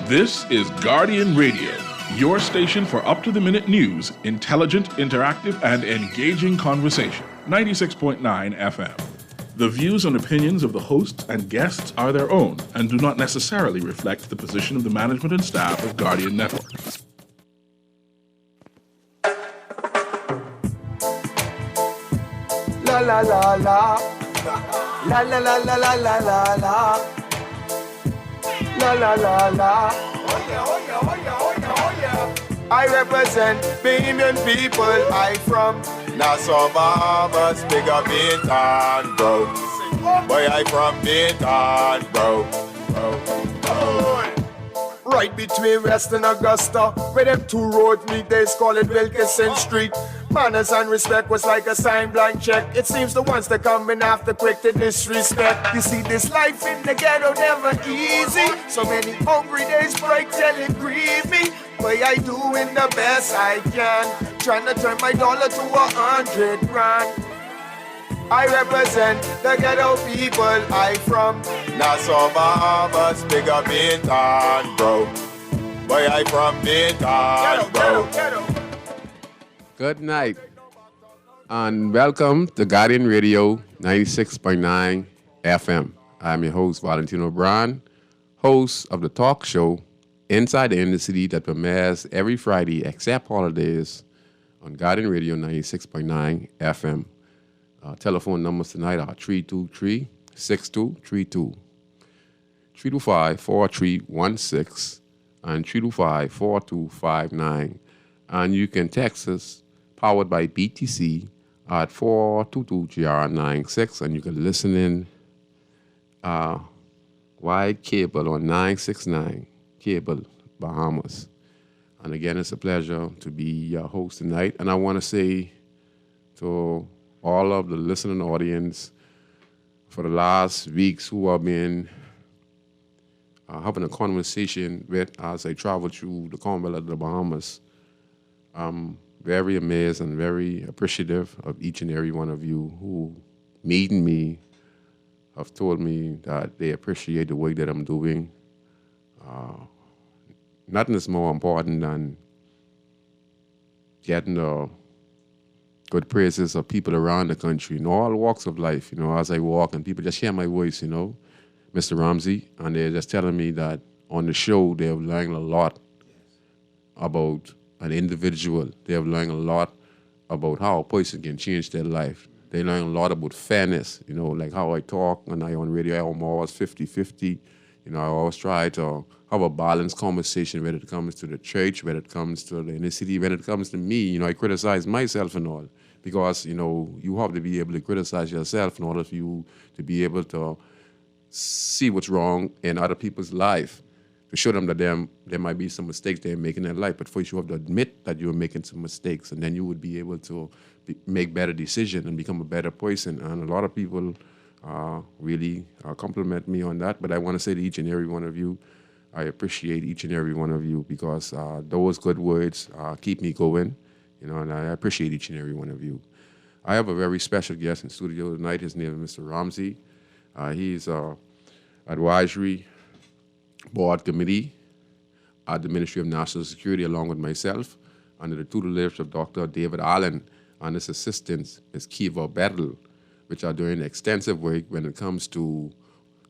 This is Guardian Radio, your station for up-to-the-minute news, intelligent, interactive, and engaging conversation. 96.9 FM. The views and opinions of the hosts and guests are their own and do not necessarily reflect the position of the management and staff of Guardian Network. La la la la, la la la la la la la la, la la la la. Oh yeah, oh yeah, oh yeah, oh yeah, oh yeah. I represent Bahamian people. I from Nassau, Bahamas, big up Bintan, bro. Boy, I from Bintan, bro. Right between West and Augusta, where them two roads meet, they call it Wilkinson Street. Manners and respect was like a sign blank check. It seems the ones that coming after quick to disrespect. You see, this life in the ghetto never easy. So many hungry days break till it grieve me. But I doing the best I can, trying to turn my dollar to 100 grand. I represent the ghetto people. I from Nassau, Bahamas, big up Bintan, bro. Boy, I from Bintan, bro. Good night, and welcome to Guardian Radio 96.9 FM. I'm your host, Valentino, host of the talk show Inside the Inner City that premieres every Friday except holidays on Guardian Radio 96.9 FM. Telephone numbers tonight are 323-6232, 325-4316, and 325-4259. And you can text us, powered by BTC, at 422-GR96, and you can listen in wide cable on 969 Cable, Bahamas. And again, it's a pleasure to be your host tonight. And I want to say to all of the listening audience for the last weeks who have been having a conversation with as I travel through the Commonwealth of the Bahamas. I'm very amazed and very appreciative of each and every one of you who, meeting me, have told me that they appreciate the work that I'm doing. Nothing is more important than getting the good praises of people around the country in all walks of life, as I walk and people just hear my voice, Mr. Ramsey, and they're just telling me that on the show they have learned a lot about an individual. They have learned a lot about how a person can change their life. They learn a lot about fairness, like how I talk and I on radio, I'm always 50-50. I always try to have a balanced conversation when it comes to the church, when it comes to the inner city, when it comes to me. I criticize myself and all because, you have to be able to criticize yourself in order for you to be able to see what's wrong in other people's life, to show them that there might be some mistakes they're making in their life. But first you have to admit that you're making some mistakes, and then you would be able to make better decisions and become a better person. And a lot of people really compliment me on that. But I want to say to each and every one of you, I appreciate each and every one of you because those good words keep me going, and I appreciate each and every one of you. I have a very special guest in studio tonight. His name is Mr. Ramsey. He's advisory board committee at the Ministry of National Security, along with myself, under the tutelage of Dr. David Allen and his assistant, Ms. Kiva Battle, which are doing extensive work when it comes to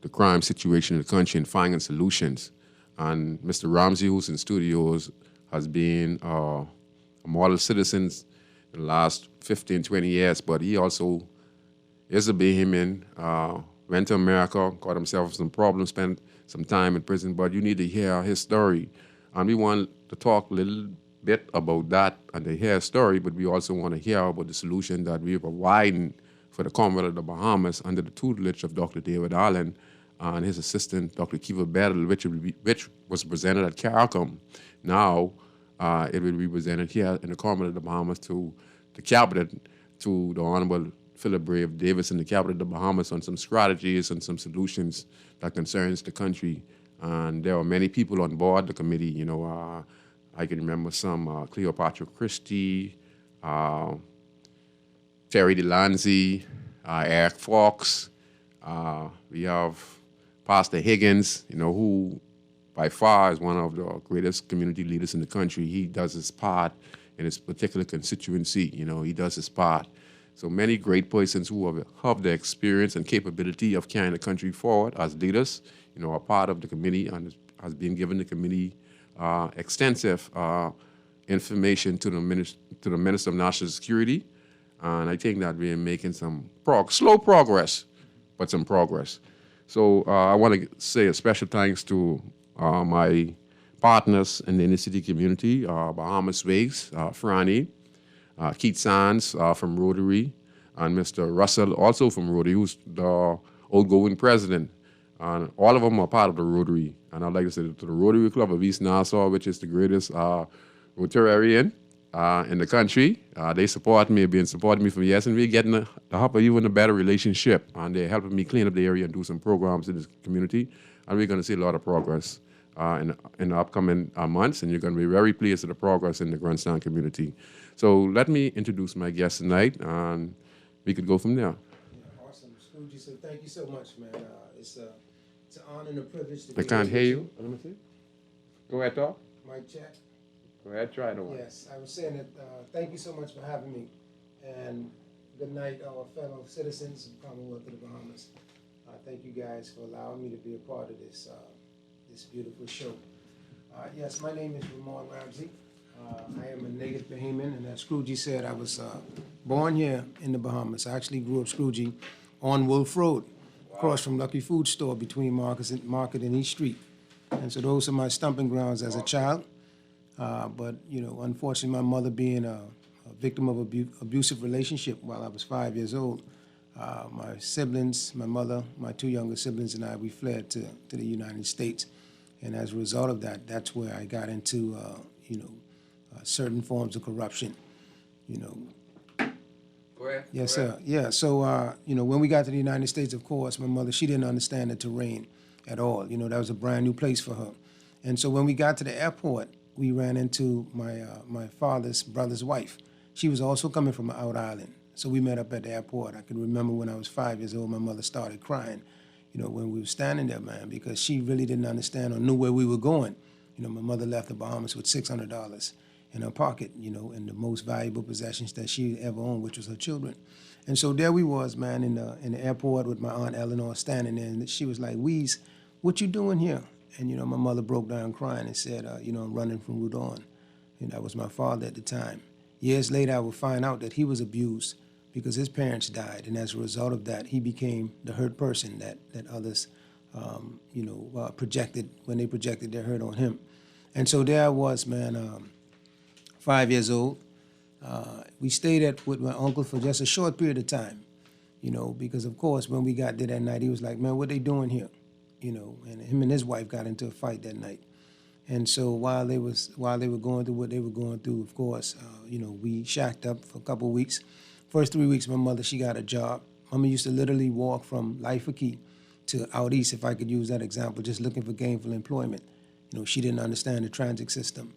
the crime situation in the country and finding solutions. And Mr. Ramsey, who's in studios, has been a model citizen in the last 15, 20 years, but he also is a Bahamian, went to America, got himself some problems, spent some time in prison, but you need to hear his story. And we want to talk a little bit about that and to hear his story, but we also want to hear about the solution that we're providing for the Commonwealth of the Bahamas under the tutelage of Dr. David Allen and his assistant, Dr. Kiva Battle, which was presented at CARICOM. Now, it will be presented here in the Commonwealth of the Bahamas to the cabinet, to the Honorable Philip Brave Davis in the capital of the Bahamas on some strategies and some solutions that concerns the country. And there are many people on board the committee. I can remember some Cleopatra Christie, Terry DeLanzy, Eric Fox. We have Pastor Higgins, who by far is one of the greatest community leaders in the country. He does his part in his particular constituency. He does his part. So many great persons who have the experience and capability of carrying the country forward as leaders, are part of the committee and has been given the committee extensive information to the Minister of National Security. And I think that we're making some slow progress, but some progress. So I want to say a special thanks to my partners in the inner city community, Bahamas Ways, Franny, Keith Sands from Rotary, and Mr. Russell, also from Rotary, who's the outgoing president. And all of them are part of the Rotary. And I'd like to say to the Rotary Club of East Nassau, which is the greatest Rotarian in the country. They support me, been supporting me for years, and we're getting to have even a better relationship. And they're helping me clean up the area and do some programs in this community. And we're going to see a lot of progress in the upcoming months, and you're going to be very pleased with the progress in the Grandstand community. So let me introduce my guest tonight, and we could go from there. Yeah, awesome. Scrooge, so thank you so much, man. It's an honor and a privilege to be I can't here hear with you. Let me see. Go ahead, talk. Mic check. Go ahead, try it on. Yes, I was saying that thank you so much for having me, and good night, our fellow citizens of the Commonwealth of the Bahamas. Thank you guys for allowing me to be a part of this this beautiful show. Yes, my name is Ramon Ramsey. I am a native Bahamian, and as Scrooge said, I was born here in the Bahamas. I actually grew up, Scrooge, on Wolf Road, across from Lucky Food Store between Market and East Street. And so those are my stomping grounds as a child. But, unfortunately, my mother being a victim of abusive relationship while I was 5 years old, my siblings, my mother, my two younger siblings, and I, we fled to the United States. And as a result of that, that's where I got into, certain forms of corruption, Go ahead. Yes, sir. Yeah. So, when we got to the United States, of course, my mother, she didn't understand the terrain at all. That was a brand new place for her. And so when we got to the airport, we ran into my father's brother's wife. She was also coming from out island. So we met up at the airport. I can remember when I was 5 years old, my mother started crying, when we were standing there, man, because she really didn't understand or knew where we were going. My mother left the Bahamas with $600 in her pocket, and the most valuable possessions that she ever owned, which was her children. And so there we was, man, in the airport with my Aunt Eleanor standing there, and she was like, "Weeze, what you doing here?" And, my mother broke down crying and said, I'm running from Rudon. And that was my father at the time. Years later, I would find out that he was abused because his parents died. And as a result of that, he became the hurt person that others, projected when they projected their hurt on him. And so there I was, man, 5 years old. We stayed with my uncle for just a short period of time, because, of course, when we got there that night, he was like, "Man, what they doing here?" And him and his wife got into a fight that night. And so while they were going through what they were going through, of course, we shacked up for a couple of weeks. First 3 weeks, my mother, she got a job. Mama used to literally walk from Laifaki to out east, if I could use that example, just looking for gainful employment. She didn't understand the transit system.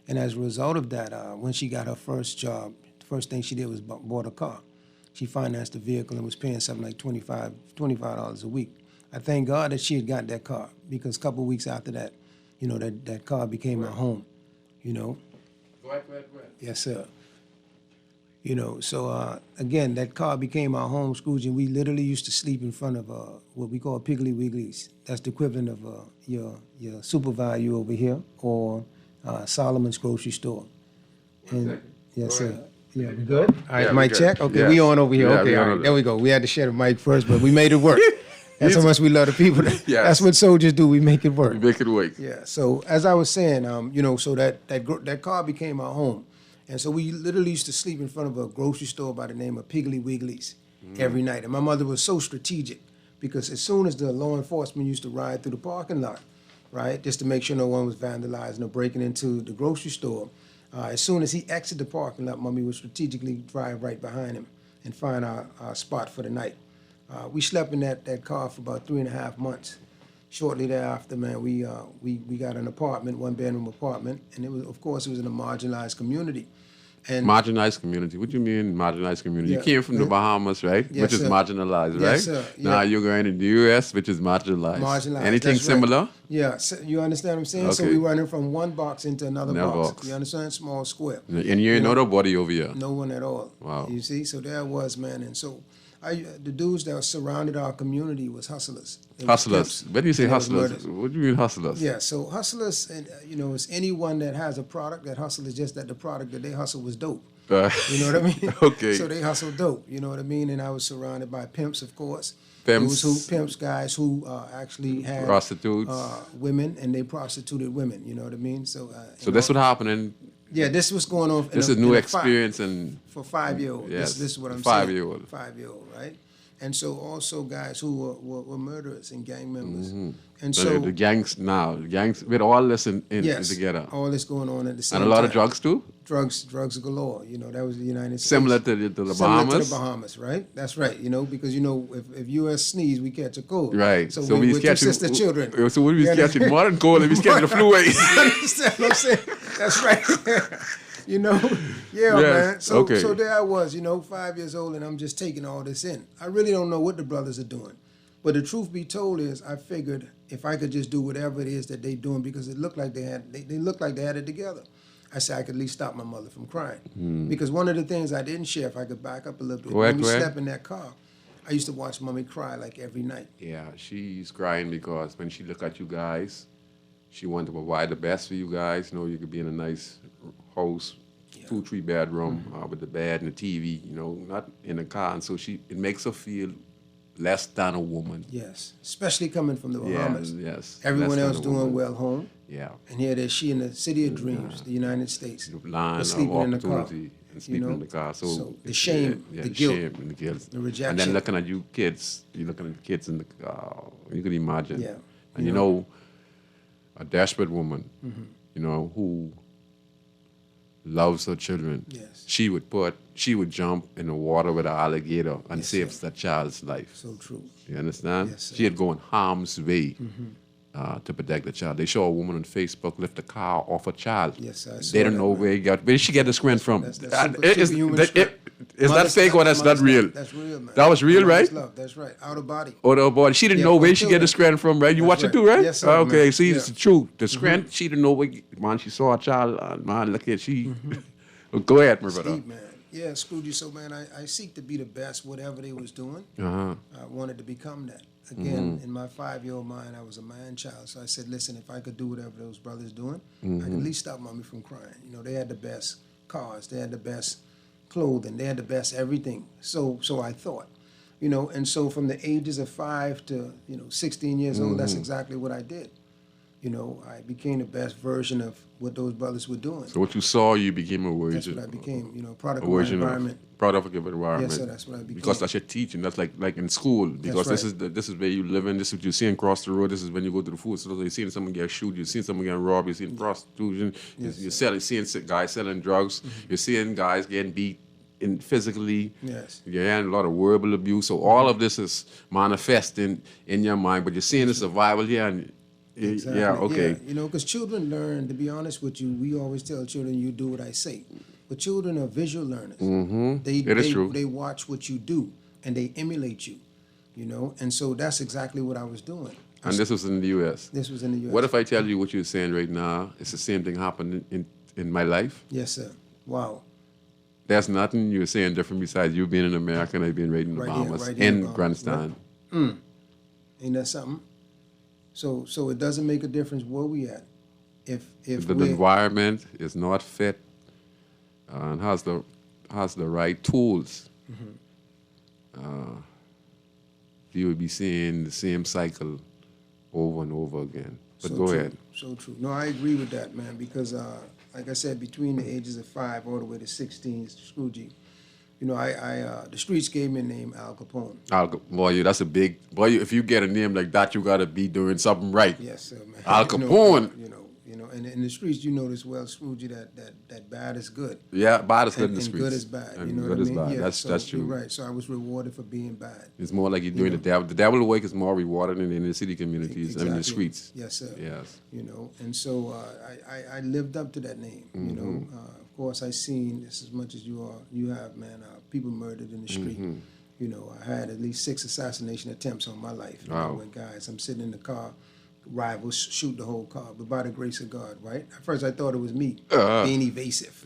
And as a result of that, when she got her first job, the first thing she did was bought a car. She financed the vehicle and was paying something like $25 a week. I thank God that she had got that car, because a couple of weeks after that, that car became my home, Go ahead. Yes, sir. So again, that car became our home, Scrooge, and we literally used to sleep in front of what we call Piggly Wigglies. That's the equivalent of your Super Value over here, or Solomon's grocery store. And yes, sir. Yeah, we good? All right, Yeah, mic we good. check? Okay, Yes. we on over here. Yeah, Okay, we all on right, over there we go. We had to share the mic first, but we made it work. That's how much we love the people. Yes. That's what soldiers do. We make it work. We make it work. Yeah. So as I was saying, so that car became our home, and so we literally used to sleep in front of a grocery store by the name of Piggly Wigglies every night. And my mother was so strategic, because as soon as the law enforcement used to ride through the parking lot, right, just to make sure no one was vandalizing or breaking into the grocery store, as soon as he exited the parking lot, Mommy would strategically drive right behind him and find our spot for the night. We slept in that car for about 3.5 months. Shortly thereafter, man, we got an apartment, one-bedroom apartment, and it was in a marginalized community. And marginalized community. What do you mean marginalized community? Yeah. You came from the Bahamas, right? Yes, Which is sir. marginalized, right? Yes, sir. Yeah. Now you're going to the U.S., which is marginalized. Marginalized. Anything That's right. similar? Yeah, so you understand what I'm saying? So Okay. we're running from one box into another Box. box. You understand? Small square. And you ain't know nobody over here. No one at all. Wow. You see? So there I was, man. And so the dudes that surrounded our community was hustlers. They was Hustlers. pimps. When you say And they was hustlers, murderers. what do you mean hustlers? Yeah, so hustlers, and is anyone that has a product. That hustle is just that the product that they hustle was dope. You know what I mean? Okay. So they hustle dope. You know what I mean? And I was surrounded by pimps, of course. Pimps. Pimps, guys who actually had Prostitutes. women, and they prostituted women. You know what I mean? So. So that's what happened, and Yeah, this was going on. this is new experience, and for 5-year-old. Yes, This is what I'm 5-year-old. saying. 5-year-old, right? And so also guys who were murderers and gang members. And so so the gangs with all this in yes, together, all this going on at the same and time. a lot of drugs too. Drugs galore. That was the United States. Similar to the Bahamas. Similar to the Bahamas, right? That's right. Because if U.S. sneeze, we catch a cold. Right. So, we we're two sister children. So we was You catching understand? more than cold, and we was catching the flu. You understand what I'm saying? That's right. Yeah, Yes, man. So okay. so there I was, 5 years old, and I'm just taking all this in. I really don't know what the brothers are doing. But the truth be told is, I figured if I could just do whatever it is that they doing, because it looked like they looked like they had it together. I said I could at least stop my mother from crying. Because one of the things I didn't share, if I could back up a little bit, Go ahead, when we go ahead. slept in that car, I used to watch mommy cry like every night. Yeah, she's crying because when she look at you guys, she wanted to provide the best for you guys. You could be in a nice house, 2-3 bedroom with the bed and the TV. Not in a car, and so it makes her feel less than a woman. Yes, especially coming from the Bahamas. Yes. Everyone less than else a doing woman. well home. Yeah. And here there's she in the city of dreams, the United States. Line was of sleeping in the car. opportunity and sleeping in the car. So the shame, yeah, the guilt, shame and the guilt, the rejection. and then looking at you kids, you're looking at the kids in the car. You can imagine. Yeah. And a desperate woman, who loves her children. Yes. She would jump in the water with an alligator and Yes, save sir. that child's life. So true. You understand? Yes, sir. She'd go in harm's way to protect the child. They show a woman on Facebook lift a car off a child. Yes, I saw They don't that, know man. where did she get the strength from? That's Is superhuman that- strength. is that Mother's fake or love, that's not mother's real? love. That's real, man. That was real, Mother's right? love. That's right. Out of body. Oh, no, boy, she didn't Yeah, know where for she get the children. strength from, right? You That's watch it right. too, right? Yes, sir, Okay, man. see, Yeah. it's the truth. The strength, she didn't know man, she saw a child, man, look at she. Well, go ahead, my brother. Deep, man. Yeah, Scrooge. So, man, I seek to be the best, whatever they was doing. Uh-huh. I wanted to become that. Again, in my 5-year-old mind, I was a man child. So I said, listen, if I could do whatever those brothers doing, I could at least stop mommy from crying. They had the best cars. They had the best clothing. They had the best everything. So I thought, and so from the ages of 5 to, 16 years old, that's exactly what I did. I became the best version of what those brothers were doing. So what you saw, you became a version. That's what I became, product A of my version environment. product of your environment. Yes, sir, that's what I became. Because that's your teaching. That's like in school. Because That's this is where you live in. This is what you're seeing across the road. This is when you go to the food store. You're seeing someone get shot. You're seeing someone get robbed. You're seeing prostitution. You're seeing guys selling drugs. You're seeing guys getting beat physically. Yes. You're hearing a lot of verbal abuse. So all of this is manifesting in your mind. But you're seeing the survival here. And Exactly. yeah, okay. Yeah, because children learn, to be honest with you, we always tell children, you do what I say. But children are visual learners. It is true. They watch what you do, and they emulate you, And so that's exactly what I was doing. And this was in the U.S. This was in the U.S. What if I tell you what you're saying right now? It's the same thing happened in my life. Yes, sir. Wow. There's nothing you're saying different besides you being in America and I being right in the Right here, Bahamas, right here in in the Bahamas, Grandstand. Ain't that something? So it doesn't make a difference where we at. If The we're, environment is not fit and has the right tools, you would be seeing the same cycle over and over again. But so go true, ahead. So true. No, I agree with that, man, because like I said, between the ages of 5 all the way to 16, Scroogey, the streets gave me a name, Al Capone. Boy, that's a big boy. If you get a name like that, you gotta be doing something right. Yes, sir, man. Al Capone. You know, and in the streets, you know this well, Scrooge, that bad is good. Yeah, bad is good in the And streets. good is bad. And You know good what I is mean? bad. Yeah, That's true. You're right. So I was rewarded for being bad. It's more like you're doing the devil. The devil work is more rewarding in the city communities and in the Exactly. streets. Yes, sir. Yes. You know, and so I lived up to that name. You know, of course, I seen this as much as you have, man. People murdered in the street. You know, I had at least 6 assassination attempts on my life. You know, when guys, I'm sitting in the car, rivals shoot the whole car. But by the grace of God, right? At first, I thought it was me being evasive,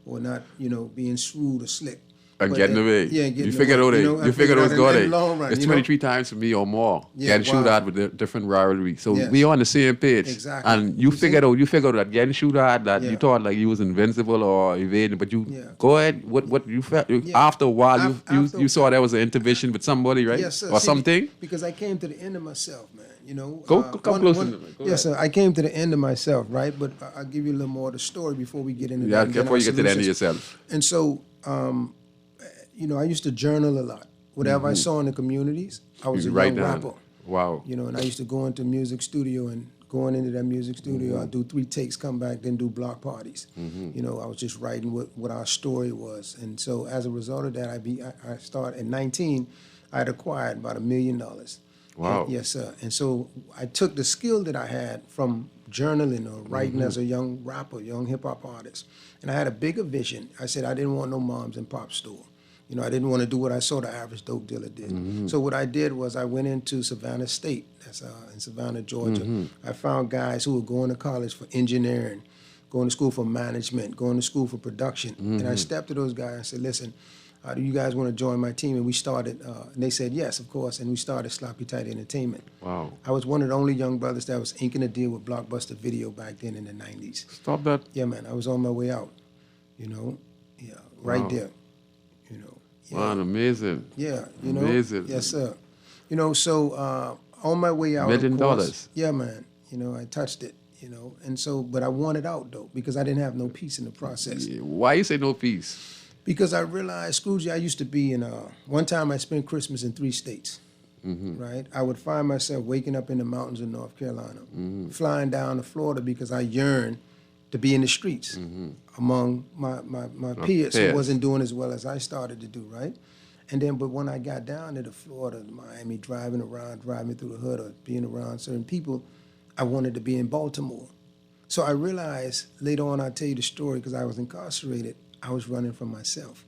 or not, you know, being shrewd or slick. And But getting then- away. Yeah, getting you figure away. out I you figure out in go the there. long run, It's you know? 23 times for me or more. Yeah, Getting shoot wow. at with a different rivalry. So Yes. we on the same page. Exactly. And you figured out that getting shoot at that Yeah. you thought like you was invincible or evading, but you Yeah. go ahead. What you felt after a while you saw there was an intervention with somebody, right? Yes, sir. Or See, something. Because I came to the end of myself, man. You know, Come closer to me. Go yes, sir. I came to the end of myself, right? But I'll give you a little more of the story before we get into Yeah, that. and then before our you get to the end of solutions. yourself. And so, you know, I used to journal a lot. Whatever I saw in the communities, I was a You write young down. rapper. Wow. You know, and I used to go into music studio, and going into that music studio, I'd do 3 takes, come back, then do block parties. You know, I was just writing what our story was. And so as a result of that, I started at 19, I had acquired about $1 million. Wow. Yes, sir. And so I took the skill that I had from journaling or writing as a young rapper, young hip hop artist, and I had a bigger vision. I said I didn't want no moms and pop store. You know, I didn't want to do what I saw the average dope dealer did. So what I did was I went into Savannah State, that's in Savannah, Georgia. I found guys who were going to college for engineering, going to school for management, going to school for production. And I stepped to those guys and said, listen, do you guys want to join my team? And we started, and they said, yes, of course. And we started Sloppy Tight Entertainment. Wow. I was one of the only young brothers that was inking a deal with Blockbuster Video back then in the 90s. Stop that. Yeah, man, I was on my way out, you know? Yeah, right Wow. there, you know? Yeah. Man, amazing. Yeah, you know. Amazing. Yes, sir. You know, so on my way out, $1 million. of course, yeah, man. You know, I touched it. You know, and so, but I wanted out though because I didn't have no peace in the process. Why you say no peace? Because I realized, Scrooge, I used to be in. One time, I spent Christmas in 3 states. Right, I would find myself waking up in the mountains of North Carolina, flying down to Florida because I yearned to be in the streets among my peers who wasn't doing as well as I started to do. Right. And then, but when I got down to the Florida, Miami, driving through the hood or being around certain people, I wanted to be in Baltimore. So I realized later on, I'll tell you the story, because I was incarcerated, I was running from myself.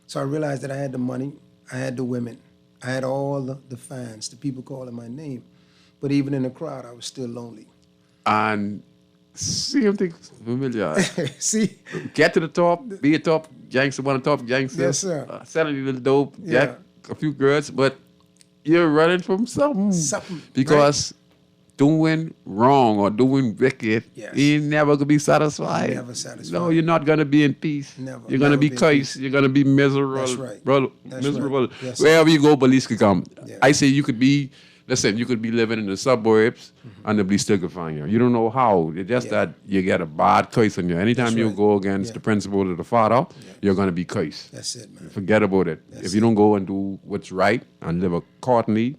So I realized that I had the money, I had the women, I had all the fans, the people calling my name. But even in the crowd, I was still lonely. And same thing familiar. See? Get to the top, be a top gangster, one of the top gangsters. Yes, sir. Selling a little dope, Yeah. get a few girls, but you're running from something. Something, Because doing wrong or doing wicked, Yes. you never gonna be satisfied. Never satisfied. No, you're not gonna be in peace. Never, You're gonna never be be in cursed. You're gonna be miserable. That's right. Bro, That's miserable. right. Yes, sir. Wherever you go, police could come. Yeah. I say you could be. Listen, you could be living in the suburbs and the police still could find you. You don't know how. It's just Yeah. that you get a bad case on you. Anytime That's you right. go against Yeah. the principle of the father, you're gonna be cursed. That's it, man. Forget about it. That's If you don't go and do what's right and live accordingly,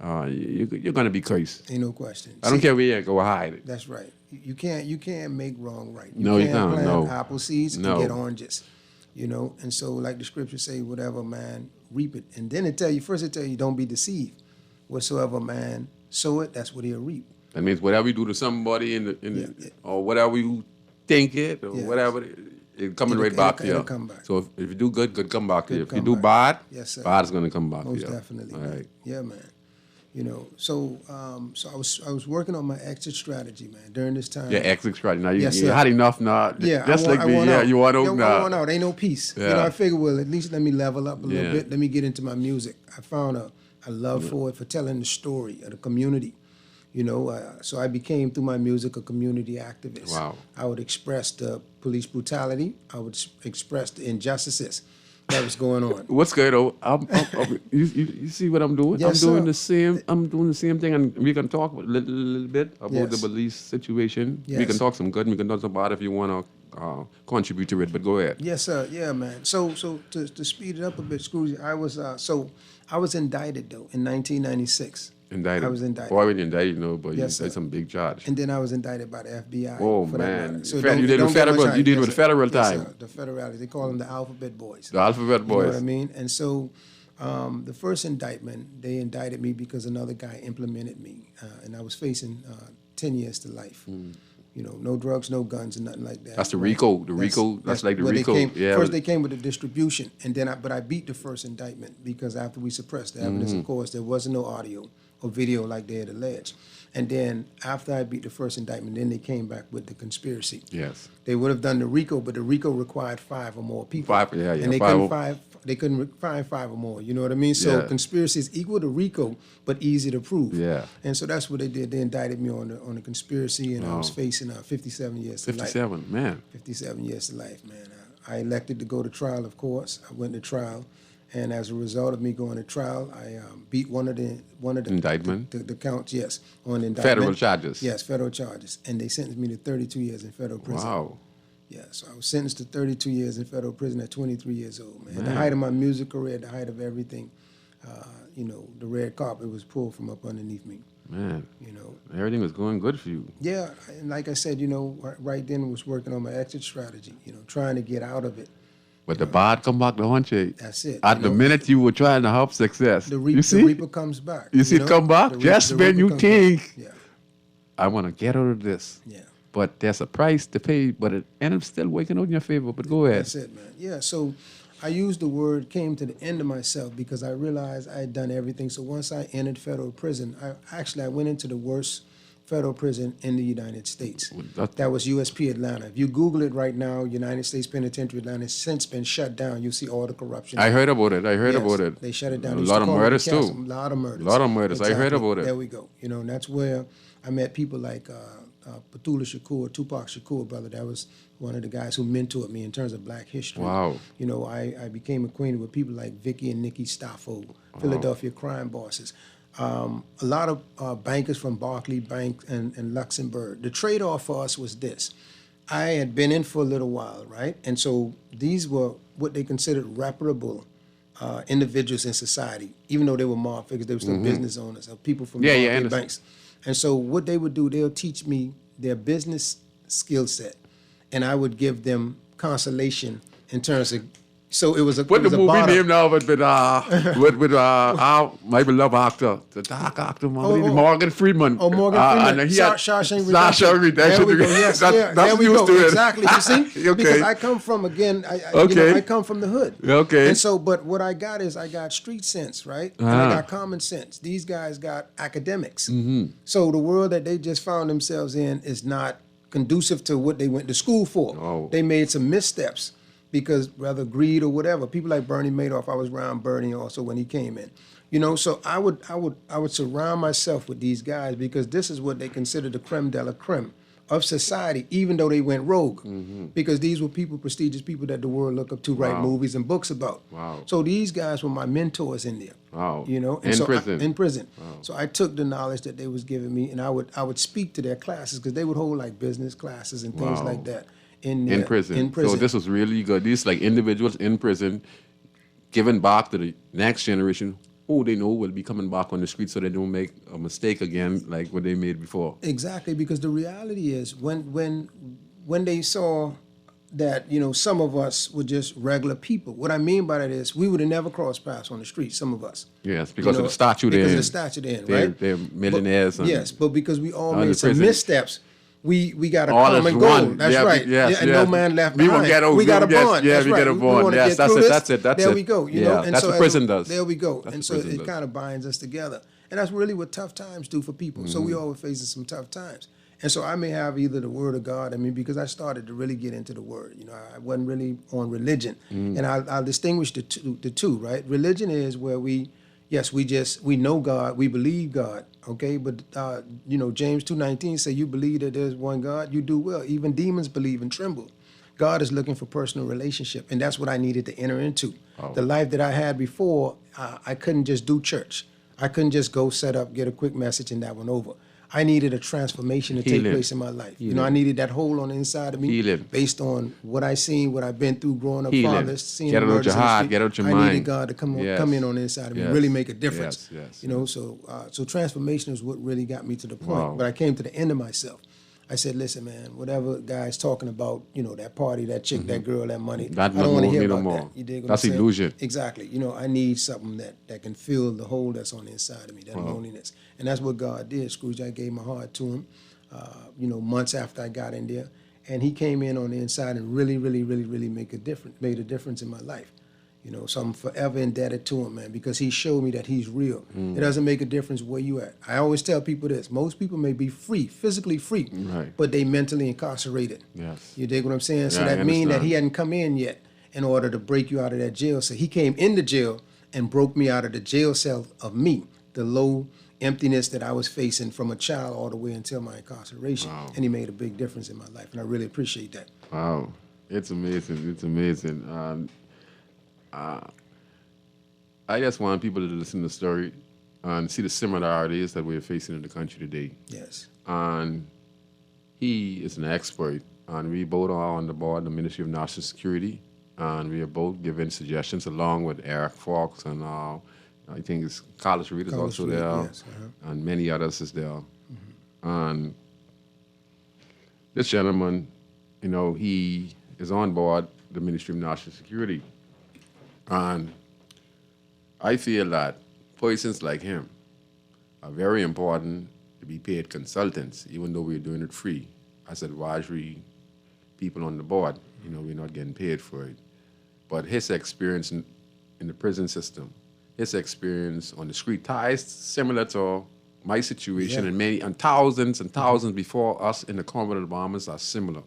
you're gonna be cursed. Ain't no question. I don't See, care where you go hide it. That's right. You can't make wrong right. No, you can't, plant no. apple seeds No. and get oranges. You know, and so like the scriptures say, whatever man reap it. And then it tell you, don't be deceived. Whatsoever man sow it, that's what he'll reap. That means whatever you do to somebody Yeah. or whatever you think it or Yeah. whatever, it's coming right It'll- back to you. it'll come back. So if you do good, good come back to you. If Good you come do back. bad, Yes, sir. bad is gonna come back Most to you. definitely. All man. right. Yeah, man. You know, so I was working on my exit strategy, man, during this time. Your exit strategy. Now you Yes, you sir. had enough now. Yeah, Just like me. want Yeah, out. you want out I now. want out. Ain't no peace. You Yeah. know, I figured, well, at least let me level up a little Yeah. bit. Let me get into my music. I found a love for telling the story of the community. You know, so I became, through my music, a community activist. Wow. I would express the police brutality. I would express the injustices that was going on. What's good though? You see what I'm doing? Yes, I'm doing sir. the same. I'm doing the same thing, and we can talk a little bit about Yes. the police situation. We Yes. can talk some good. We can talk some bad if you want to contribute to it. But go ahead. Yes, sir. Yeah, man. So to speed it up a bit, Scrooge, I was indicted though in 1996 Indicted. I was indicted. Boy, when you indicted, but Yes, you did sir. some big charge. And then I was indicted by the FBI. Oh, for that man. matter. You don't- did don't with get much federal- higher. you did with sir. federal Yes, time. sir. The federalities. They call them the alphabet boys. The Alphabet You Boys. know what I mean? And so the first indictment, they indicted me because another guy implemented me. And I was facing 10 years to life. You know, no drugs, no guns, and nothing like that. That's the Right? RICO. The RICO. That's like the where they RICO. came- Yeah. First, they came with the distribution, and then but I beat the first indictment because after we suppressed the evidence, Mm-hmm. of course, there wasn't no audio or video like they had alleged. And then after I beat the first indictment, then they came back with the conspiracy. Yes. They would have done the RICO, but the RICO required 5 or more people. Yeah. And they couldn't find 5 or more. You know what I mean? So Yeah. conspiracy is equal to RICO, but easy to prove. Yeah. And so that's what they did. They indicted me on the conspiracy, and I was facing 57 years to life. 57, man. 57 years to life, man. I elected to go to trial, of course. I went to trial, and as a result of me going to trial, I beat one of the Indictment? the counts. Yes, on indictment. Federal charges. Yes, federal charges, and they sentenced me to 32 years in federal prison. Wow. Yeah, so I was sentenced to 32 years in federal prison at 23 years old, man. At the height of my music career, at the height of everything, the red carpet was pulled from up underneath me. Man. You know. Everything was going good for you. Yeah, and like I said, right then I was working on my exit strategy, trying to get out of it. But the bad come back to haunt you. That's it. At the minute you were trying to have success. The you see? reaper comes back. You see it come back? Just when you think, Yeah, I want to get out of this. yeah. But there's a price to pay, but it ends up still working out in your favor. But go ahead. That's it, man. Yeah, so I used the word came to the end of myself because I realized I had done everything. So once I entered federal prison, I went into the worst federal prison in the United States. That was USP Atlanta. If you Google it right now, United States Penitentiary Atlanta has since been shut down. You'll see all the corruption. I heard about it. Yes, They shut it down. A They used lot to of call it the murders, castle. too. A lot of murders. A lot of murders. I heard about it. There we go. And that's where I met people like Petula Shakur, Tupac Shakur, brother. That was one of the guys who mentored me in terms of black history. Wow. I became acquainted with people like Vicky and Nikki Staffo, Philadelphia crime bosses. A lot of bankers from Barclays Bank and Luxembourg. The trade-off for us was this. I had been in for a little while, right? And so these were what they considered reputable individuals in society. Even though they were mob figures, they were still business owners, people from Barclays banks. And so what they would do, they'll teach me their business skill set, and I would give them consolation in terms of. So it was a. What it was the a movie barter. name now with our my beloved actor, the dark actor, Morgan Freeman. Oh, Morgan Freeman. And he had Shawshank Shawshank There Redemption. we go. Yes, That's there we used go. to it. Exactly. You see, Okay. because I come from I come from the hood. Okay. And so, but what I got is I got street sense, right? And I got common sense. These guys got academics. So the world that they just found themselves in is not conducive to what they went to school for. Oh. They made some missteps because rather greed or whatever. People like Bernie Madoff. I was around Bernie also when he came in. So I would surround myself with these guys because this is what they consider the creme de la creme of society, even though they went rogue. Because these were prestigious people that the world looked up to, write movies and books about. Wow. So these guys were my mentors in there. Wow. And In so prison. in prison. Wow. So I took the knowledge that they was giving me, and I would speak to their classes because they would hold like business classes and things Wow. like that In prison. In prison. So this was really good. These like individuals in prison giving back to the next generation who they know will be coming back on the street so they don't make a mistake again like what they made before. Exactly, because the reality is when they saw that some of us were just regular people. What I mean by that is we would have never crossed paths on the street. Some of us. Yes, because of the statute Because they're of the statute they're in, They're- right? they're millionaires But, and- yes, but because we all Under made some prison. missteps, we got a All common is goal. one. That's Yeah, right. yes, and yes. no man left We behind. won't get over- we got a we won't get- bond. yeah, That's we right. get a bond. wanna Yes, get that's through it, this. that's it, that's there it. we go. Yeah, And that's so what prison does. There we go. That's And what so prison it does. kind of binds us together. And that's really what tough times do for people. So we all were facing some tough times. And so I may have either the word of God, because I started to really get into the word. I wasn't really on religion. And I'll distinguish the two, right? Religion is where we know God, we believe God, okay? But, James 2:19 say you believe that there's one God, you do well. Even demons believe and tremble. God is looking for personal relationship, and that's what I needed to enter into. Oh. The life that I had before, I couldn't just do church. I couldn't just go set up, get a quick message, and that went over. I needed a transformation to take Healing. place in my life. You know, I Healing. needed that hole on the inside of me, Healing. based on what I seen, what I've been through growing up, Healing. fatherless, seeing Get it out murders your in the heart, street. get it out your I mind. needed God to come Yes. in on the inside of me, Yes. and really make a difference. Yes. You know, so transformation is what really got me to the point. Wow. But I came to the end of myself. I said, listen, man, whatever guy's talking about, you know, that party, that chick, that girl, that money, That I don't want to no hear more, about no that. more. You dig what That's I'm saying? illusion. Exactly. You know, I need something that can fill the hole that's on the inside of me, that loneliness. And that's what God did, Scrooge. I gave my heart to him, you know, months after I got in there. And he came in on the inside and really made a difference in my life. You know, so I'm forever indebted to him, man, because he showed me that he's real. It doesn't make a difference where you at. I always tell people this. Most people may be free, physically free, Right. but they mentally incarcerated. Yes. You dig what I'm saying? So Yeah, I that means that understand. he hadn't come in yet in order to break you out of that jail. So he came into jail and broke me out of the jail cell of me, the low emptiness that I was facing from a child all the way until my incarceration. Wow. And he made a big difference in my life, and I really appreciate that. Wow. It's amazing. It's amazing. I just want people to listen to the story and see the similarities that we're facing in the country today. Yes. And he is an expert, and we both are on the board, the Ministry of National Security, and we are both giving suggestions along with Eric Fox and I think it's Carlos Reed is Carlos also Reed, there, yes, and many others is there. And this gentleman, you know, he is on board the Ministry of National Security, and I feel that persons like him are very important to be paid consultants, even though we're doing it free. As advisory people on the board, you know, we're not getting paid for it. But his experience in the prison system, his experience on the street ties similar to my situation, and thousands before us in the Commonwealth of Bahamas are similar.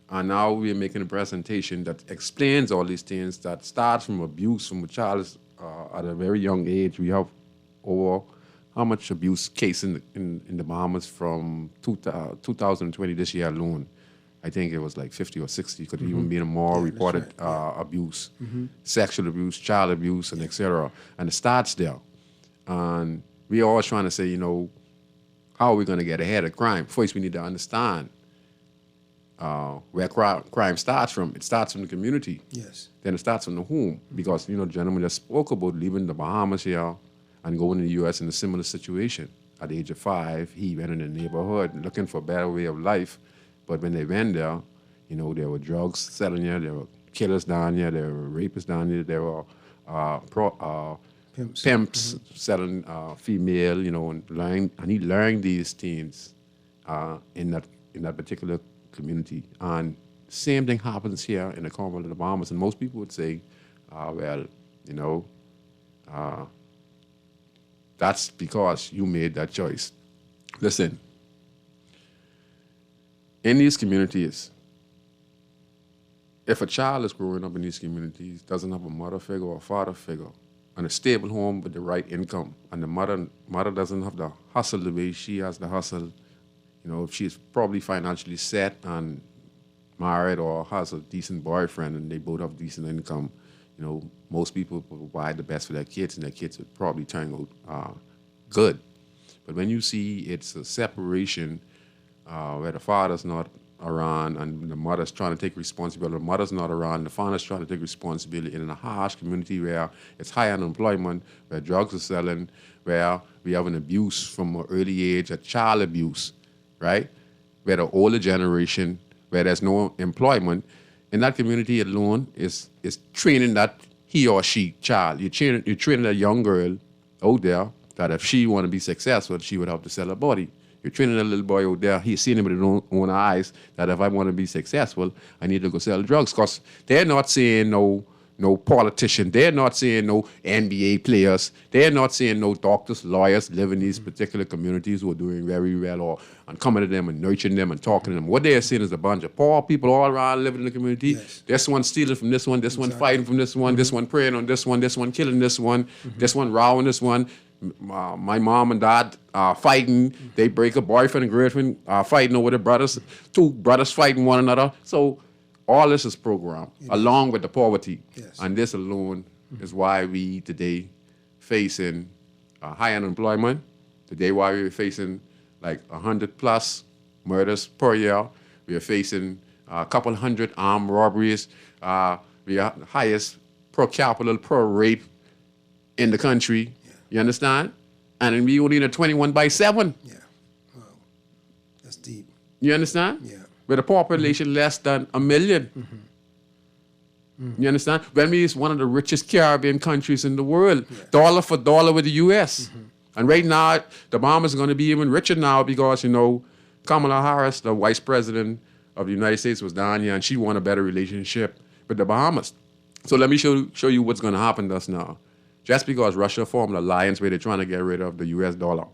And now we're making a presentation that explains all these things that starts from abuse from a child at a very young age. We have over how much abuse case in the Bahamas from 2020 this year alone. I think it was like 50 or 60, could even be more reported abuse, sexual abuse, child abuse, and etc. And it starts there. And we're always trying to say, you know, how are we going to get ahead of crime? First, we need to understand where crime starts from. It starts from the community. Yes. Then it starts from the home. Because, you know, the gentleman just spoke about leaving the Bahamas here and going to the U.S. in a similar situation. At the age of 5, he went in the neighborhood looking for a better way of life. But when they went there, you know, there were drugs selling there, there were killers down there, there were rapists down there, there were pimps selling female, you know, and he learned these things in that particular community. And same thing happens here in the Commonwealth of the Bahamas. And most people would say, well, you know, that's because you made that choice. Listen, in these communities, if a child is growing up in these communities, doesn't have a mother figure or a father figure, and a stable home with the right income, and the mother doesn't have the hustle the way she has the hustle, you know, if she's probably financially set and married or has a decent boyfriend and they both have decent income, you know, most people provide the best for their kids, and their kids would probably turn out good. But when you see it's a separation where the father's not around and the mother's trying to take responsibility, the mother's not around, the father's trying to take responsibility in a harsh community where it's high unemployment, where drugs are selling, where we have an abuse from an early age, a child abuse, right? Where the older generation, where there's no employment, in that community alone is training that he or she child. You're training a young girl out there that if she want to be successful, she would have to sell her body. You're training a little boy out there, he's seeing it with his own eyes, that if I want to be successful, I need to go sell drugs. Because they're not saying no politician, they're not saying no NBA players, they're not saying no doctors, lawyers live in these particular communities who are doing very well, and coming to them and nurturing them and talking to them. What they're seeing is a bunch of poor people all around living in the community. Yes. This one stealing from this one fighting from this one, this one preying on this one killing this one rowing this one. My mom and dad are fighting. They break up, boyfriend and girlfriend fighting over the brothers. 2 brothers fighting one another. So all this is programmed along with the poverty. Yes. And this alone is why we today facing high unemployment. Today why we're facing like 100 plus murders per year. We are facing a couple hundred armed robberies. We are the highest per capita per rape in the country. Yeah. You understand? And then we only in a 21/7. Yeah. Wow. That's deep. You understand? Yeah. With a population less than 1 million. You understand? When we is one of the richest Caribbean countries in the world, dollar for dollar with the U.S. And right now, the Bahamas are going to be even richer now because, Kamala Harris, the vice president of the United States, was down here and she want a better relationship with the Bahamas. So let me show you what's going to happen to us now. Just because Russia formed an alliance where they're trying to get rid of the U.S. dollar,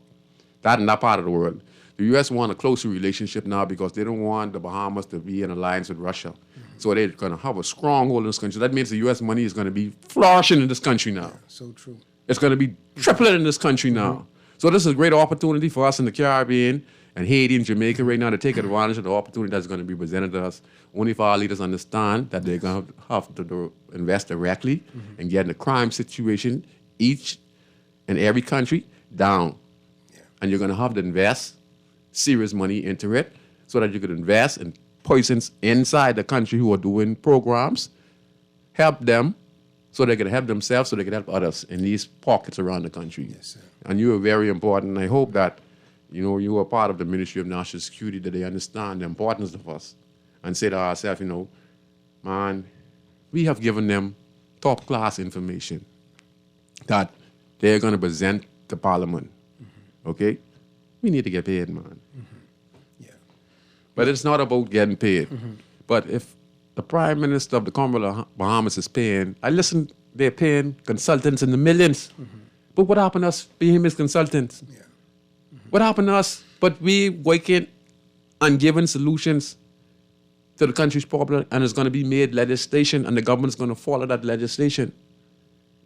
that in that part of the world, the U.S. want a closer relationship now because they don't want the Bahamas to be in alliance with Russia. So they're going to have a stronghold in this country. That means the U.S. money is going to be flourishing in this country now. So true. It's going to be tripling in this country now. So this is a great opportunity for us in the Caribbean and Haiti and Jamaica right now to take advantage of the opportunity that's going to be presented to us. Only if our leaders understand that they're going to have to invest directly and get the crime situation, each and every country, down. Yeah. And you're going to have to invest serious money into it so that you could invest in persons inside the country who are doing programs, help them so they can help themselves, so they can help others in these pockets around the country. Yes, sir. And you are very important. I hope that, you are part of the Ministry of National Security, that they understand the importance of us and say to ourselves, man, we have given them top-class information that they're going to present to Parliament. Okay? We need to get paid, man. Yeah. But it's not about getting paid. But if the Prime Minister of the Commonwealth of Bahamas is paying, they're paying consultants in the millions. But what happened to us being his consultants? Yeah. What happened to us? But we working and giving solutions to the country's problem, and it's going to be made legislation, and the government's going to follow that legislation.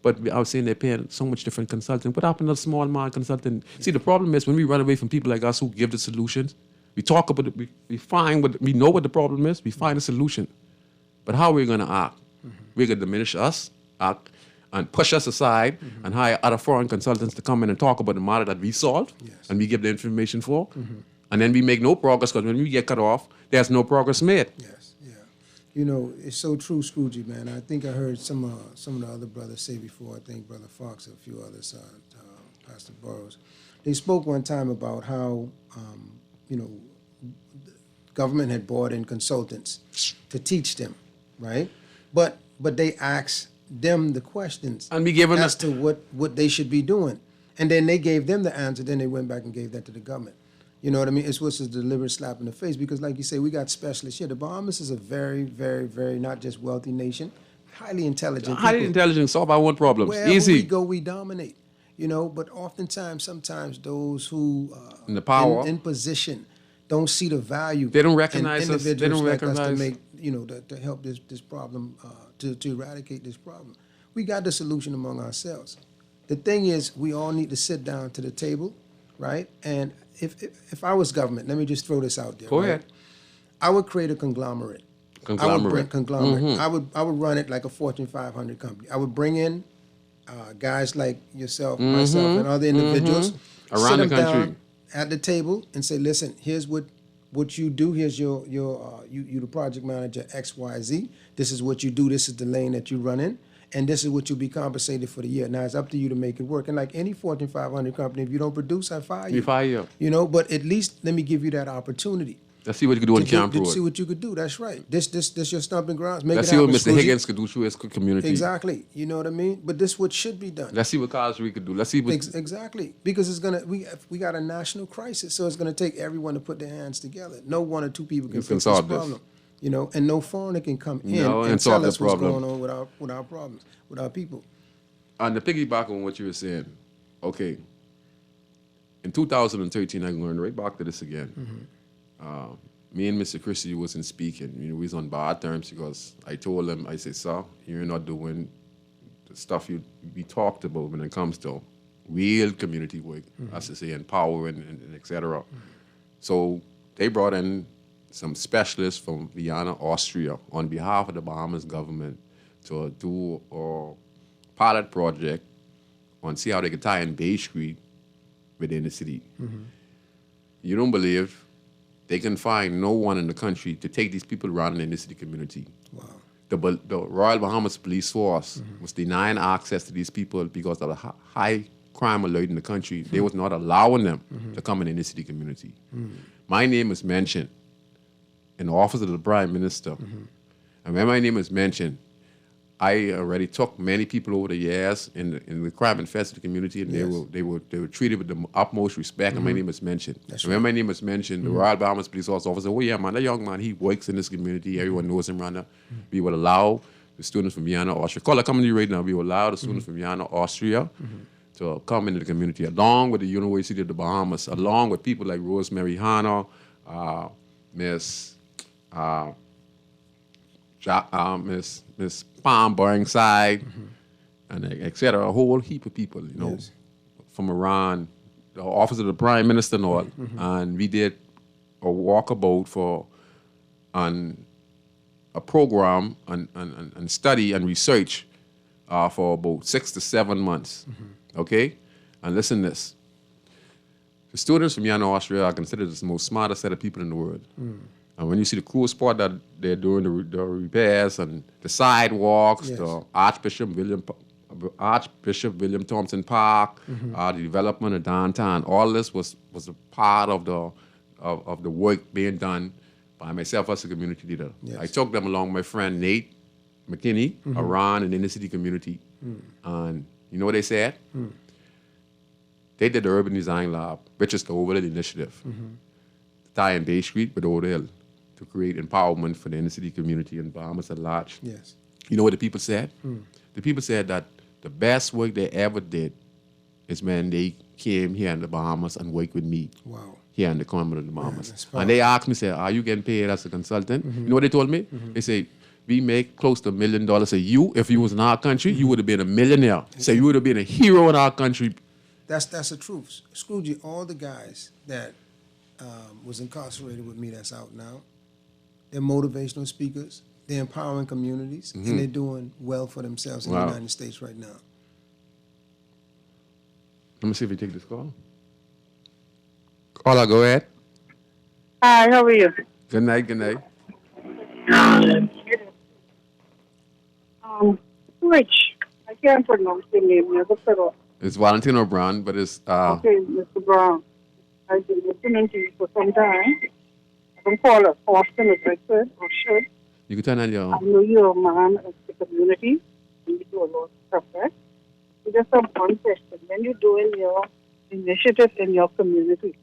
But I was saying they're paying so much different consulting. What happened to the small man consulting? See, the problem is when we run away from people like us who give the solutions, we talk about it, we know what the problem is, we find a solution. But how are we going to act? We're going to diminish us, act, and push us aside and hire other foreign consultants to come in and talk about the matter that we solved and we give the information for. And then we make no progress because when we get cut off, there's no progress made. Yes, yeah. It's so true, Scroogey, man. I think I heard some of the other brothers say before, I think Brother Fox and a few others, Pastor Burroughs. They spoke one time about how, government had brought in consultants to teach them, right? But they asked them the questions And we gave them as to what they should be doing. And then they gave them the answer, then they went back and gave that to the government. You know what I mean? It's what's a deliberate slap in the face because, like you say, we got specialists here. The Bahamas is a very, very, very not just wealthy nation, highly intelligent. Highly people. intelligent, solve our own problems. Wherever Easy. we go, we dominate. But sometimes those who In the power. in position don't see the value. They don't recognize in us. They individuals don't like us recognize. to make to help this problem to eradicate this problem. We got the solution among ourselves. The thing is, we all need to sit down to the table, right? And if I was government, let me just throw this out there. Go right? ahead. I would create a conglomerate. Conglomerate. I would run it like a Fortune 500 company. I would bring in guys like yourself, myself, and other individuals Around sit the them country. down at the table and say, listen, here's what you do. Here's you the project manager XYZ. This is what you do. This is the lane that you run in. And this is what you'll be compensated for the year. Now, it's up to you to make it work. And like any Fortune 500 company, if you don't produce, I fire you. We fire you. But at least let me give you that opportunity. Let's see what you can do on Camp to Road. see what you could do. That's right. This your stumping grounds. Make Let's it see what happen, Mr. Scroogey. Higgins could do through his community. Exactly. You know what I mean? But this what should be done. Let's see what Cosby could do. Let's see what. Exactly. Because we got a national crisis, so it's gonna take everyone to put their hands together. No one or two people can fix this solve this. problem. And no foreigner can come in No, and and solve tell the us what's problem. going on with our problems, with our people. On the piggyback on what you were saying, okay. In 2013, I'm going right back to this again. Me and Mr. Christie wasn't speaking. We was on bad terms because I told him, I said, sir, you're not doing the stuff we talked about when it comes to real community work, as I say, empowering and et cetera. So they brought in some specialists from Vienna, Austria, on behalf of the Bahamas government to do a pilot project on see how they could tie in Bay Street within the city. you don't believe they can find no one in the country to take these people around in the inner city community. Wow. The Royal Bahamas Police Force was denying access to these people because of the high crime alert in the country. They was not allowing them to come in the inner city community. My name is mentioned in the office of the Prime Minister. And when my name is mentioned, I already took many people over the years in the crime infested community, and they were treated with the utmost respect. And my name is mentioned. And when my name is mentioned, the Royal Bahamas Police Officer, oh yeah, man, that young man, he works in this community. Everyone knows him around there. We would allow the students from Vienna, Austria. Call it coming to you right now. We would allow the students from Vienna, Austria, to come into the community, along with the University of the Bahamas, along with people like Rosemary Hanna, Miss Palm Burnside, and et cetera, a whole heap of people, you know, from Iran, the office of the Prime Minister and all. And we did a walkabout on a program and study and research for about 6 to 7 months, okay? And listen to this. The students from Vienna, Austria are considered the most smartest set of people in the world. And when you see the cool spot that they're doing the repairs and the sidewalks, the Archbishop William Thompson Park, the development of downtown, all this was a part of the work being done by myself as a community leader. I took them along with my friend Nate McKinney around in the inner city community. And you know what they said? They did the Urban Design Lab, which is the Overland Initiative, tie in Bay Street with Odell, to create empowerment for the inner city community in Bahamas at large. Yes. You know what the people said? The people said that the best work they ever did is when they came here in the Bahamas and worked with me. Wow. Here in the Commonwealth of the Bahamas. And they asked me, said, are you getting paid as a consultant? You know what they told me? They said, we make close to $1 million a year. If you was in our country, you would have been a millionaire. So you would have been a hero in our country. That's the truth. Scrooge, all the guys that was incarcerated with me that's out now, they're motivational speakers, they're empowering communities, and they're doing well for themselves in the United States right now. Let me see if we take this call. Caller, go ahead. Hi, how are you? Good night, good night. Rich, I can't pronounce your name. It's Valentino Brown, but it's... Okay, Mr. Brown. I've been listening to you for some time. I don't call it often as I could or should. You can turn on your... I know you're a man of the community, and you do a lot of stuff, right? So just have one question. When you're doing your initiative in your community,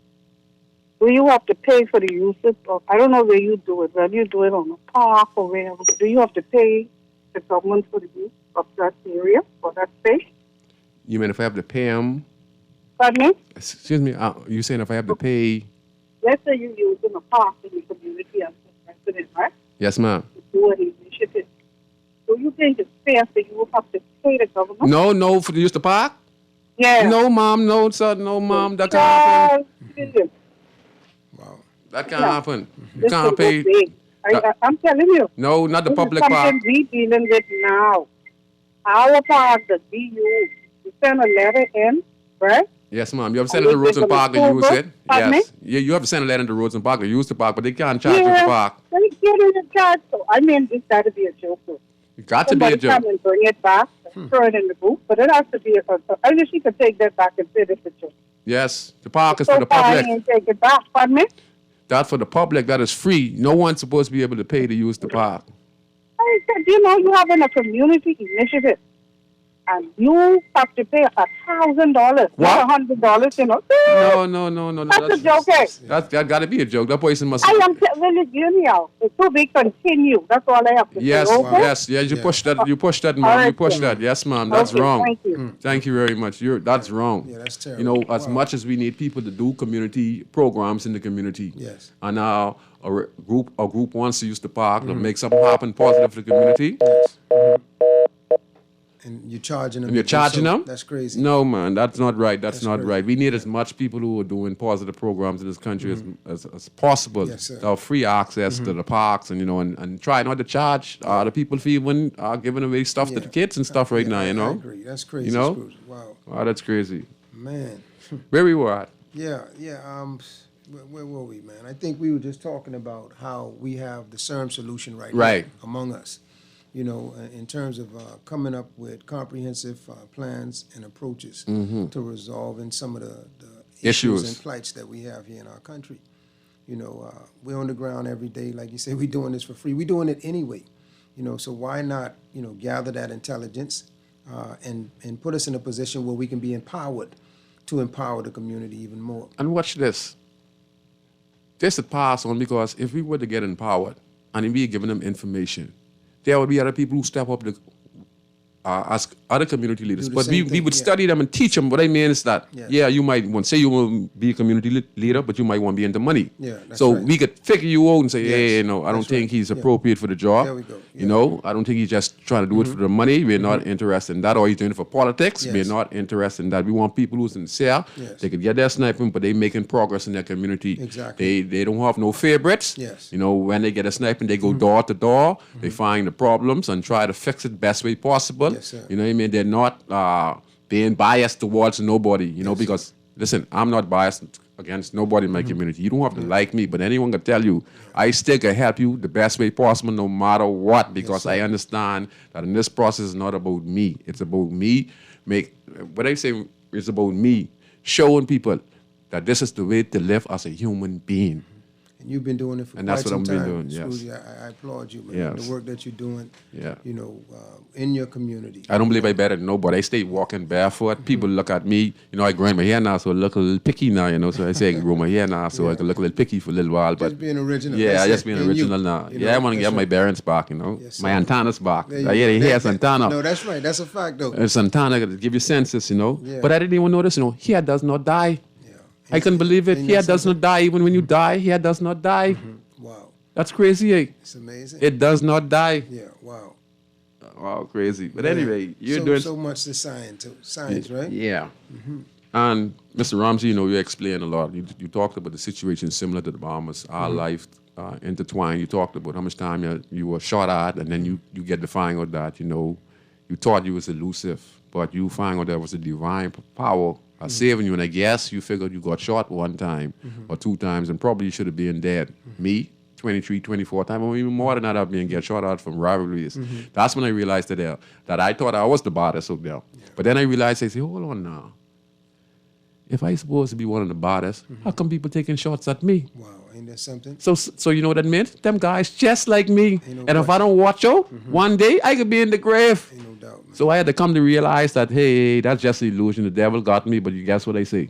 do you have to pay for the usage of, I don't know where you do it, whether you do it on a park or wherever, do you have to pay the government for the use of that area or that space? You mean if I have to pay them? Pardon me? Excuse me, you saying if I have to pay... Let's say you use in a park in the community as a resident, right? Yes, ma'am. To do an initiative. Do you think it's fair that you have to pay the government? No, for the use the park? Yeah. No, mom, no, sir, no, mom, that can't happen. Wow. That can't happen. You can't pay... I'm telling you. No, not the this public is park. something we're dealing with now. Our park that we use, we send a letter in, right? Yes, ma'am. You have to send it to Roads and Park to use it. Yes. Yeah, you have to send a letter to Roads and Park to use the park, but they can't charge you the park. They get in a charge. So, I mean, this got to be a joke. It got to be a joke. Come and bring it back, throw it in the booth, but it has to be I wish you could take that back and say this is a joke. Yes, the park is for the public. And take it back, pardon me? That's for the public. That is free. No one's supposed to be able to pay to use the park. I said, you having a community initiative, and you have to pay $1,000, What? not $100, No. That's a joke. That got to be a joke. That person must... I am telling you now. It's to be continued. That's all I have to Yes, say. Okay? yes. You push that. You push that, ma'am. All right, You push sir. that. Yes, ma'am. That's Okay, wrong. thank you. Thank you very much. That's wrong. Yeah, that's terrible. You know, as Wow. much as we need people to do community programs in the community, Yes. and now a group wants to use the park to make something happen positive for the community, And you're charging them. and you're charging them. That's crazy. No, man, that's not right. That's not crazy. right. We need as much people who are doing positive programs in this country as possible. Yes, sir. To have free access to the parks, and and try not to charge the people fee when giving away stuff to the kids and stuff right now. I I agree. That's crazy. You know? Scrooge. Wow. Wow, that's crazy. Man. Where we were at? Yeah. Where were we, man? I think we were just talking about how we have the CERM solution right Right. now among us. In terms of coming up with comprehensive plans and approaches to resolving some of the issues and plights that we have here in our country. We're on the ground every day. Like you say, we're doing this for free. We're doing it anyway. So why not, gather that intelligence and put us in a position where we can be empowered to empower the community even more. And watch this. This is pass on, because if we were to get empowered and we giving them information, there would be other people who step up as other community leaders. But we would study them and teach them. What I mean is that, you might want to say you want to be a community leader, but you might want to be into money. Yeah, that's so right. we could figure you out and say, hey, I don't think he's appropriate for the job. There we go. I don't think he's just trying to do it for the money. We're not interested in that. Or he's doing it for politics. Yes. We're not interested in that. We want people who's sincere. Yes. They could get their sniping, but they making progress in their community. Exactly. They don't have no favorites. Yes. When they get a sniping, they go door to door. They find the problems and try to fix it best way possible. Yes, sir. You know what I mean? They're not being biased towards nobody, because, listen, I'm not biased against nobody in my community. You don't have to like me, but anyone can tell you, I still can help you the best way possible no matter what, because I understand that in this process it's not about me. It's about me. What I say is about me showing people that this is the way to live as a human being. And you've been doing it for And quite that's what some I've time. been doing, yes. Scrooge, I applaud you, man. Yes. The work that you're doing, Yeah. in your community. I don't believe I better than nobody. I stay walking barefoot. People look at me. I grind my hair now, so I look a little picky now, So I say I grow my hair now, so I can look a little picky for a little while. But Just being original. yeah, That's just it. being And original you, now. you Yeah, know, I want to that's get my right. bearings back, Yes, my sir. antennas back. There you I hear go. the hair's antenna. No, that's right. That's a fact, though. It's antenna to give you senses, Yeah. But I didn't even notice, hair does not die. Yeah. I couldn't believe it. And you Hair know does not die. Even when you die, hair does not die. Wow. That's crazy, eh? It's amazing. It does not die. Yeah, wow. Wow, crazy. But Yeah. anyway, you're so, doing so much to science, right? Yeah. And Mr. Ramsey, you explained a lot. You talked about the situation similar to the Bahamas, our life intertwined. You talked about how much time you were shot at, and then you get to find out that, you thought you was elusive, but you find out there was a divine power saving you. And I guess you figured you got shot one time or two times, and probably you should have been dead. Me, 23, 24 times, or even more than that, I've been get shot at from rivalries. That's when I realized that I thought I was the baddest out there. But then I realized, I say, hold on now. If I supposed to be one of the baddest, how come people taking shots at me? Wow, ain't that something? So you know what that meant? Them guys just like me. Ain't no And if I don't watch out, one day I could be in the grave. Ain't no doubt, man. So I had to come to realize that, hey, that's just an illusion. The devil got me, but you guess what I say?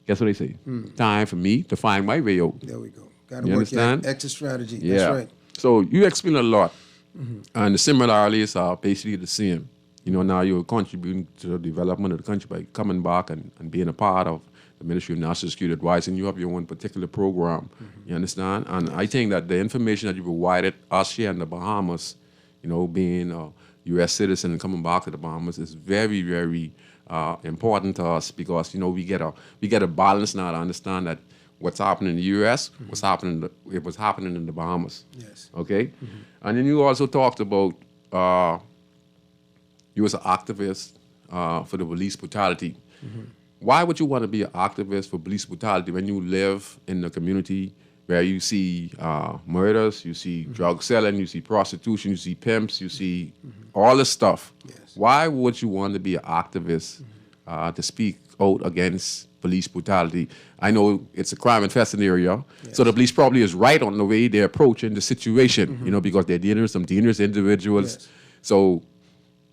Guess what I say? Time for me to find my way out. There we go. Got to You work your understand? exit strategy. Yeah. That's right. So you explain a lot. And the similarities are basically the same. Now you're contributing to the development of the country by coming back and being a part of the Ministry of National Security Advice, and you have your own particular program. You understand? And I think that the information that you provided us here in the Bahamas, being a U.S. citizen and coming back to the Bahamas is very, very important to us, because we get a balance now to understand that what's happening in the U.S. was happening in the Bahamas. Yes. Okay, and then you also talked about you was an activist for the police brutality. Why would you want to be an activist for police brutality when you live in a community where you see murders, you see drug selling, you see prostitution, you see pimps, you see all this stuff? Yes. Why would you want to be an activist to speak out against police brutality? I know it's a crime-infested area, so the police probably is right on the way they're approaching the situation, because they're dealing with some dangerous individuals. Yes. So,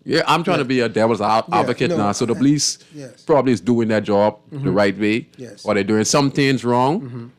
yeah, I'm trying to be a devil's advocate no, now. So the police yes. probably is doing their job the right way, Yes. or they're doing some things wrong.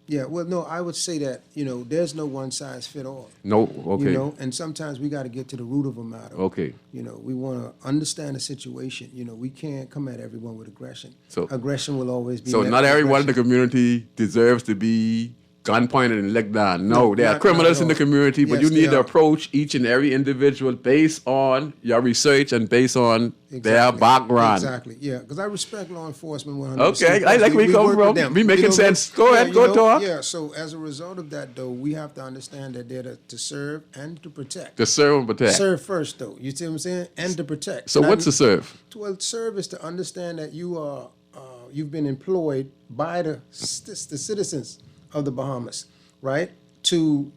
Yeah, well, no, I would say that, there's no one size fit all. No, okay, And sometimes we got to get to the root of a matter. okay. We want to understand the situation. We can't come at everyone with aggression. So- aggression will always be So met not with everyone in the aggression. community deserves to be gun pointed and leg down. No, there are not criminals at in the all. community, but Yes, you need they to are. approach each and every individual based on your research and based on their Exactly. background. Exactly, yeah, because I respect law enforcement 100%. Okay, I like where you come work from. with them. We making You know, sense. Go ahead, go talk. Yeah, so as a result of that, though, we have to understand that they're to serve and to protect. To serve and protect. Serve first, though. You see what I'm saying? And to protect. So Not- what's the serve? Well, serve is to understand that you've been employed by the citizens of the Bahamas, right? To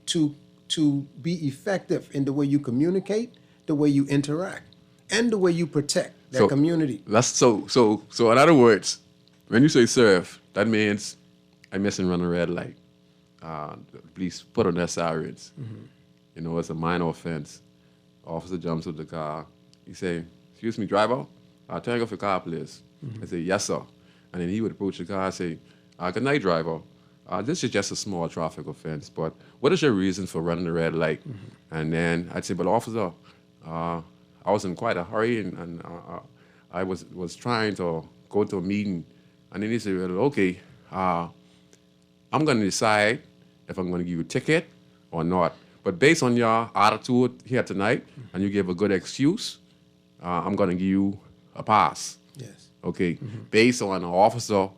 be effective in the way you communicate, the way you interact, and the way you protect that community. That's so in other words, when you say serve, that means I miss and run a red light. The police put on their sirens. You know, it's a minor offense. Officer jumps with the car. He say, "Excuse me, driver, turn off your car, please." I say, "Yes, sir." And then he would approach the car and say, "Good night, driver. This is just a small traffic offense, but what is your reason for running the red light?" And then I'd say, "But officer, I was in quite a hurry and I was trying to go to a meeting." And then he said, "Well, okay, I'm going to decide if I'm going to give you a ticket or not. But based on your attitude here tonight, and you gave a good excuse, I'm going to give you a pass." Yes. Okay. Based on an officer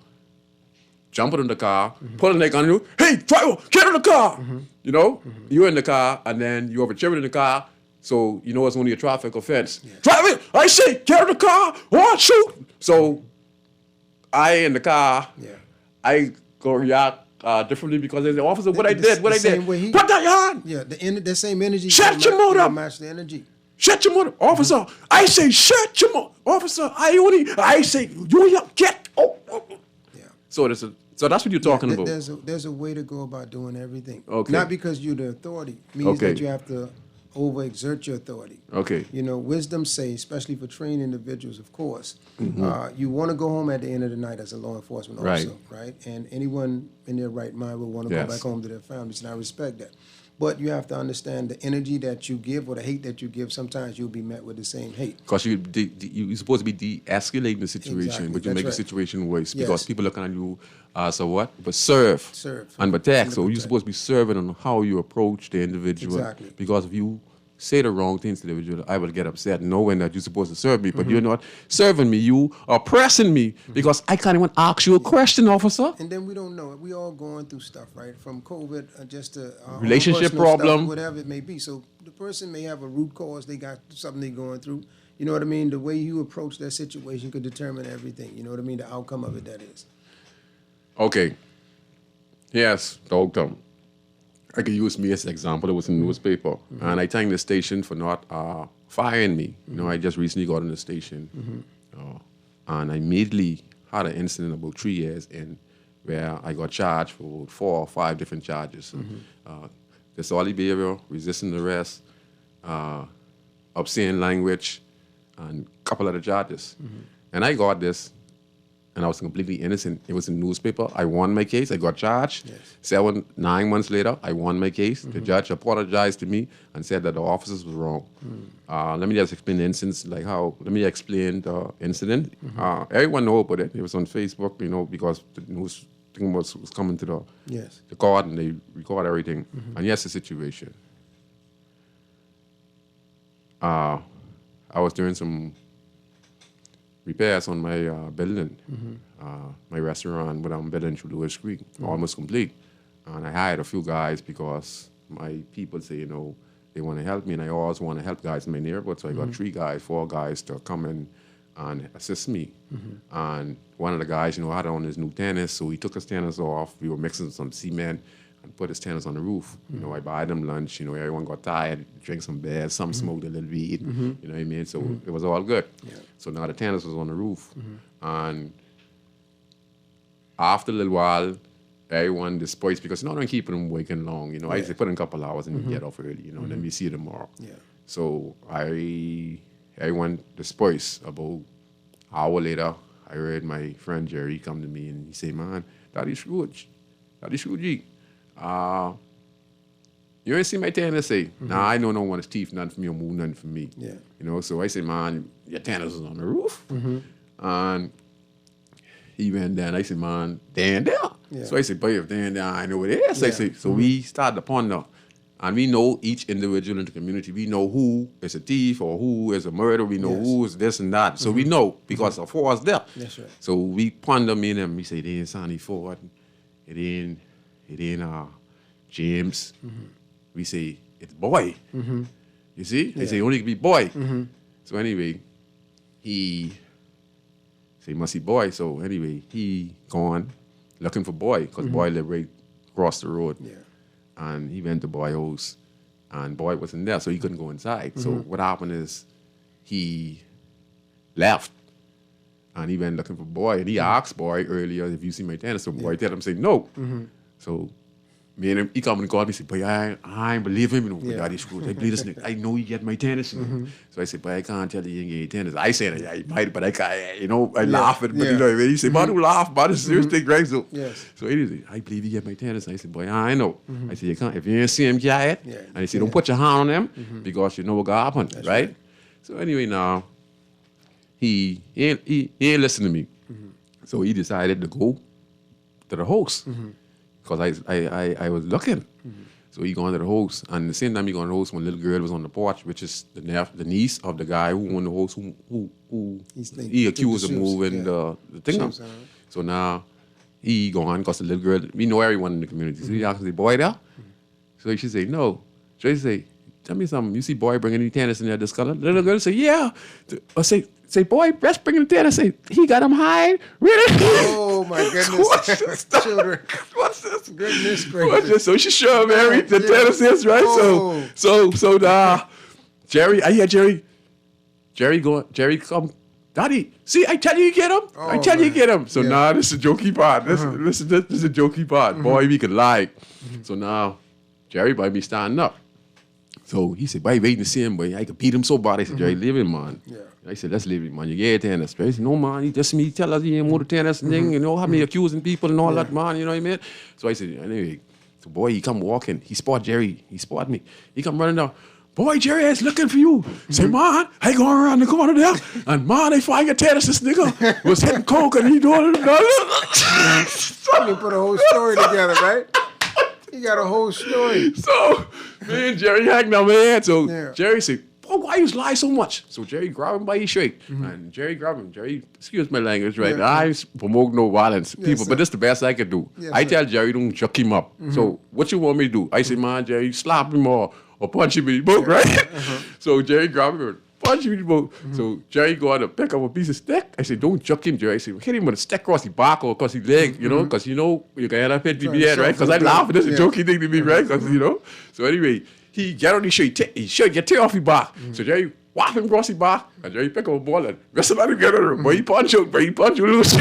jumping in the car, pulling their gun on you, "Hey, driver, get in the car!" You know, you're in the car, and then you have a children in the car, so you know it's only a traffic offense. Yeah. "Driver, I say, get in the car, or shoot!" So I in the car, I go react differently because there's the officer. What I did. Put that your hand. Yeah, the same energy. Shut your motor. Match the energy. Shut your motor, officer. I say, shut your motor, officer. I say, you get. Yeah. So that's what you're talking about. There's a way to go about doing everything. Okay. Not because you're the authority means that you have to overexert your authority. Okay. You know, wisdom says, especially for trained individuals, of course, you want to go home at the end of the night as a law enforcement officer, right? And anyone in their right mind will want to go back home to their families, and I respect that. But you have to understand the energy that you give or the hate that you give, sometimes you'll be met with the same hate. Because you're supposed to be de-escalating the situation, but you make the situation worse because people looking at you as a what? But serve and protect. So you're supposed to be serving on how you approach the individual. Exactly. Because if you say the wrong things to the individual, I will get upset knowing that you're supposed to serve me, but you're not serving me. You are pressing me because I can't even ask you a question, officer. And then we don't know it. We all going through stuff, right? From COVID, just to relationship problem, stuff, whatever it may be. So the person may have a root cause. They got something they're going through. You know what I mean? The way you approach that situation could determine everything. You know what I mean? The outcome of it, that is. Okay. Yes, the outcome. I could use me as an example. It was in the newspaper. And I thank the station for not firing me. You know, I just recently got in the station. And I immediately had an incident about 3 years in where I got charged for 4 or 5 different charges. Disorderly behavior, resisting arrest, obscene language, and a couple other charges. And I got this, and I was completely innocent. It was in the newspaper. I won my case. I got charged. 9 months later, I won my case. The judge apologized to me and said that the officers was wrong. Let me just explain the instance, let me explain the incident. Everyone know about it. It was on Facebook, you know, because the news thing was coming to the court and they record everything. And here's the situation. I was doing some repairs on my building, my restaurant, what I'm building through Lewis Creek, almost complete. And I hired a few guys because my people say, you know, they want to help me, and I always want to help guys in my neighborhood. So I got 4 guys to come in and assist me. And one of the guys, you know, had on his new tennis, so he took his tennis off. We were mixing some cement and put his tennis on the roof. You know, I buy them lunch. You know, everyone got tired, drank some beer, some smoked a little weed. You know what I mean? So it was all good. So now the tennis was on the roof. And after a little while, everyone dispersed because, you know, I don't keep them waking long. You know, I just put in a couple hours and we get off early, you know, and then we see you tomorrow. So everyone dispersed. About an hour later, I heard my friend Jerry come to me and he said, "Man, Daddy Scrooge, you ain't see my tennis?" Say, "Nah, I know no one's teeth, nothing for me or move nothing for me." You know, so I said, "Man, your tennis is on the roof." And he went down. I said, "Man, down there." So I said, "Boy, if down there, I know what it is." I said, so we started to ponder. And we know each individual in the community. We know who is a thief or who is a murderer. We know who is this and that. So we know because of us there. That's right. So we ponder me and them. We say, it ain't Sonny Ford. It ain't James. We say, it's boy. You see? They say, only can be boy. So anyway, he say, must be boy. So anyway, he gone looking for boy because boy live right across the road. Yeah. And he went to boy house, and boy wasn't there, so he couldn't go inside. So what happened is he left, and he went looking for boy, and he asked boy earlier if you see my tennis. So boy tell him, say no. So me and him, he come and called me, say, boy, I ain't believe him, Daddy Scrooge. I believe this nigga. I know he get my tennis. So I said, but I can't tell you he ain't get tennis. I said, yeah, he might, but I can't, I laugh at it, but you know what I mean? He said, man, don't laugh about this serious thing, right? So, so he said, I believe he get my tennis. I said, boy, I know. I said, you can't, if you ain't see him get it, and he said, don't put your hand on him, because you know what gonna happen, right? So anyway, now, he ain't listen to me. So he decided to go to the house. Because I was looking. So he going to the house. And the same time he going to the house, one little girl was on the porch, which is the niece of the guy who owned the house, who he accused of moving the thing up. So now he gone, because the little girl, we know everyone in the community. So he asked the boy there? So she say, no. So he say, tell me something. You see boy bringing any tennis in there this color? The little girl say, yeah. I say, boy, best bringing the tennis. Say, he got him high? Really? Oh, my goodness. What's this? Children. What's this? Goodness gracious. What's this? So she sure married the tennis is, right? Oh. So now, Jerry, I hear Jerry come, Daddy, see, I tell you get him. I tell you get him. So now this is a jokey part. This is a jokey part. Boy, we could lie. So now, Jerry by me standing up. So he said, boy, waiting to see him, boy. I could beat him so bad. I said, Jerry, leave him, man. Yeah. I said, let's leave him, man. You get tennis. He said, no, man. He just me tell us he ain't more to tennis and thing, how me accusing people and all that, man. You know what I mean? So I said, anyway, so boy, he come walking. He spot Jerry. He spot me. He come running down. Boy, Jerry is looking for you. Say, man, I go around the corner there, and man, I find a tennis. This nigga was hitting coke and he doing it. Let me put a whole story together, right? He got a whole story. So, me and Jerry hanging out, man. So Jerry said, boy, why you lie so much? So Jerry grabbed him by his shirt. And Jerry grabbed him. Jerry, excuse my language, right? I ain't promote no violence, people, but this the best I could do. I tell Jerry, don't chuck him up. So what you want me to do? I say, man, Jerry, slap him or punch him in the boat, right? So Jerry grabbed him and punch him in the boat. So Jerry go out to pick up a piece of stick. I said, don't chuck him, Jerry. I said, hit him with a stick across his back or across his leg, because you can end up hitting me head, right? Because I laugh at this, a jokey thing to me, right? Because, So anyway, he get on his shirt, get tear off his back. So Jerry whap him across his back, and Jerry pick up a ball and wrestle out together. But he punch out, loose.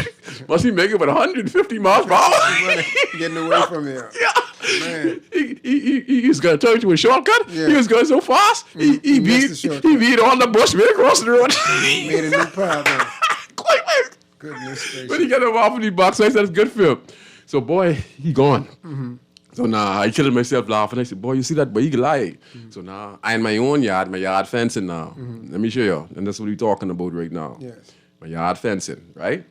Must he make it with 150 miles per hour? Getting away from here. Yeah. Man. He was going to turn to a shortcut. Yeah. He was going so fast. He beat all the bush way across the road. Made a new path, huh? Quite right. Goodness gracious. But he got him off in the box, so I said, it's good for him. So, boy, he gone. So now I killed myself laughing. I said, boy, you see that? But he can lie. So now I in my own yard, my yard fencing now. Let me show you. And that's what we're talking about right now. Yes. My yard fencing, right?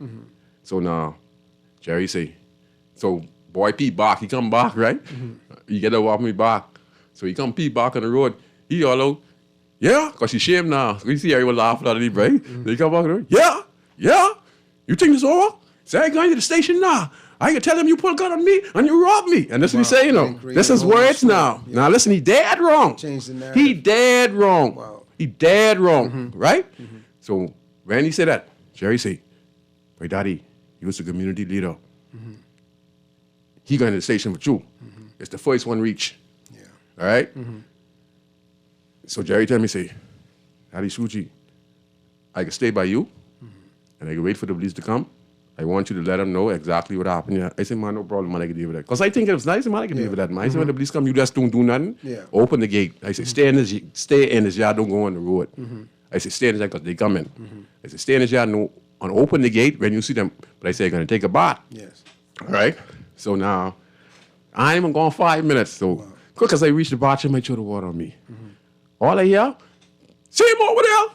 So now Jerry say, so boy Pete back, he come back, right? He get up off me back. So he come Pete back on the road. He all out, yeah, because he's ashamed now. So you see everyone laughing at him, right? They come back on the road, yeah. You think it's over? Say, I ain't going to the station now. I can tell him you put a gun on me and you robbed me. And this is what he's saying, This is words now. Yeah. Now listen, he dead wrong. Change the narrative. He dead wrong. Wow. He dead wrong, right? So when he said that, Jerry say, my daddy, he was a community leader. He going to the station with you. It's the first one reach. Yeah. All right? So Jerry tell me, say, Daddy Scrooge, I can stay by you and I can wait for the police to come. I want you to let them know exactly what happened. Yeah. I said, man, no problem, man, I can deal with that. Because I think it was nice, man, I can deal with that, man. I said, when the police come, you just don't do nothing. Yeah. Open the gate. I said, stay in this yard, don't go on the road. I said, stay in this yard because they come in. I said, stay in this yard, and open the gate when you see them. But I said, you're going to take a bath. Yes. All right? So now, I ain't even gone 5 minutes. So quick as I reach the bathroom, I throw the water on me. All I hear, see him over there.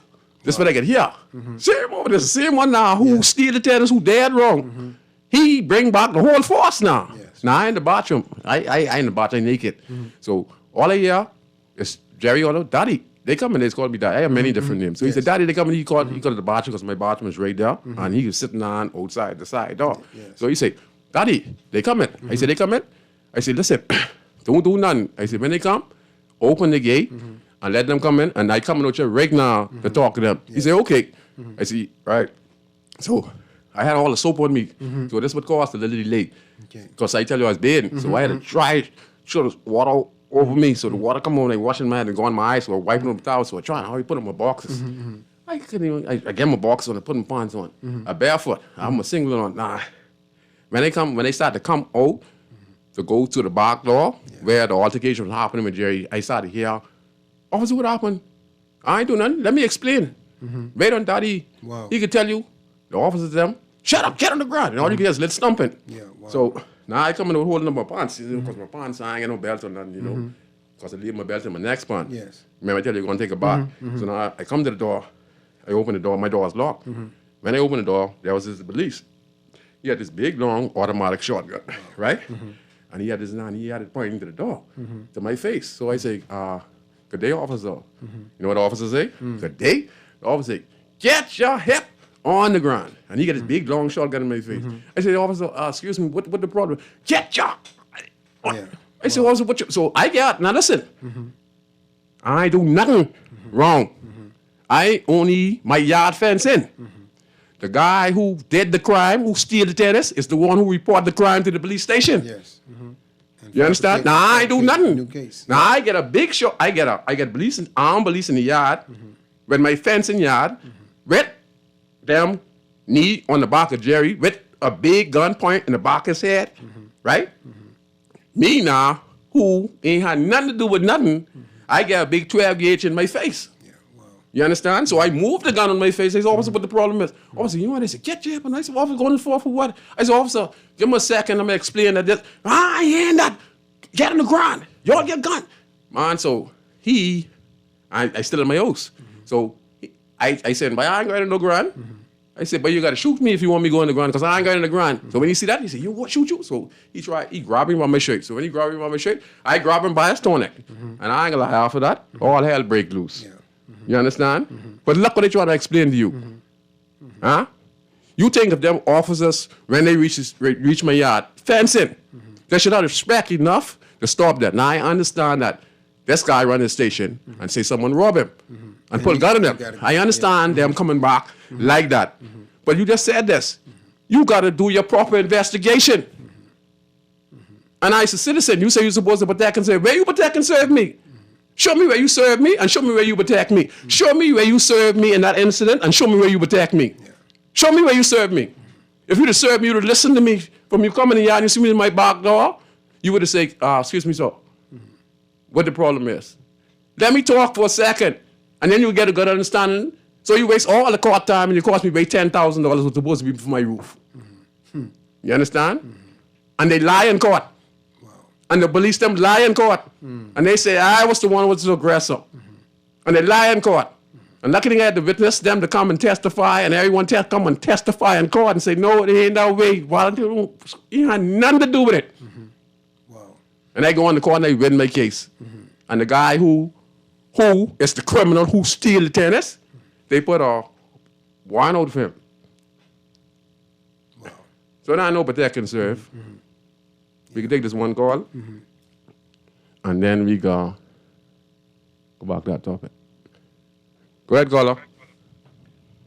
This is what I get here. Same over there, same one now who steal the tennis, who dead wrong. He bring back the whole force now. Yes. Now I in the bathroom. I in the bathroom naked. So all I hear is Jerry or Daddy. They come and they call me Daddy. I have many different names. So he said, Daddy, they come and he called to the bathroom because my bathroom is right there. And he was sitting on outside the side door. Yes. So he said, Daddy, they come in. I said, they come in? I said, listen, don't do nothing. I said, when they come, open the gate. And let them come in, and I come out here right now to talk to them. He said, okay. I said, right. So I had all the soap on me. So this would cost a little late. Okay. Because I tell you I was bathing. So I had to dry water over me. So the water come on, I washing my hand and go on my eyes. So I wiping up the towel. So I try and hurry put on my boxes. I couldn't even, I get my boxes on and put my pants on. I barefoot. I'm a singlet on. Nah. When they start to come out to go to the back door where the altercation was happening with Jerry, I started to hear, officer, what happened? I ain't do nothing. Let me explain. Wait on Daddy. Wow. He could tell you, the officers them, shut up, get on the ground. And all you get is let's stumping. Yeah, wow. So now I come in with holding up my pants, because my pants, I ain't got no belt or nothing, you know, because I leave my belt in my next pant. Yes. Remember, I tell you, you're going to take a bath. So now I come to the door, I open the door, my door is locked. When I open the door, there was this police. He had this big, long, automatic shotgun, right? And he had it pointing to the door, to my face. So I say, good day, officer. You know what the officer say? Good day. The officer say, get your hip on the ground. And he got this big, long shotgun in my face. I say, officer, excuse me, what the problem? Get your... Yeah. I said, officer, what you... So I get, now listen, I do nothing wrong. I only my yard fence in. The guy who did the crime, who steal the tennis, is the one who reported the crime to the police station. Yes. You understand? Now I ain't do nothing. New case. Now I get a big shot. I get police and armed police in the yard with my fencing yard with them knee on the back of Jerry with a big gun point in the back of his head, right? Me now, who ain't had nothing to do with nothing, I get a big 12 gauge in my face. You understand? So I moved the gun on my face. I said, officer, what the problem is? Officer, you know what? They said, get your hip. And I said, officer, going for what? I said, officer, give me a second. I'm going to explain that. This. I ain't that. Get on the ground. Y'all get gun. Man, so I still in my house. So I said, but I ain't going on the ground. I said, but you got to shoot me if you want me to go on the ground because I ain't going on the ground. So when he see that, he said, you what, shoot you? So he grabbed me by my shirt. So when he grabbed me by my shirt, I grabbed him by his toe neck. And I ain't going to lie, after that, all hell break loose. Yeah. You understand? But look what they try to explain to you. Huh? You think of them officers, when they reach my yard, fencing, they should have respect enough to stop that. Now I understand that this guy run his station and say someone rob him and put a gun on him. I understand them coming back like that. But you just said this. You got to do your proper investigation. And I, as a citizen, you say you're supposed to protect and serve. Where you protect and serve me? Show me where you served me and show me where you attacked me. Show me where you served me in that incident and show me where you attacked me. Show me where you served me. If you'd have served me, you'd have listened to me from you coming in the yard and you see me in my back door, you would have said, excuse me, sir, what the problem is. Let me talk for a second and then you get a good understanding. So you waste all the court time and you cost me about $10,000 was supposed to be for my roof. You understand? And they lie in court. And the police them lie in court. And they say, I was the one who was the aggressor. And they lie in court. And looking at the witness, them to come and testify, and everyone come and testify in court and say, no, it ain't that way. Valentino, he had nothing to do with it. Wow. And they go on the court and they win my case. And the guy who is the criminal who steal the tennis, they put a warrant out for him. Wow. So now I know but they can serve. We can take this one call, and then we go back to that topic. Go ahead, caller.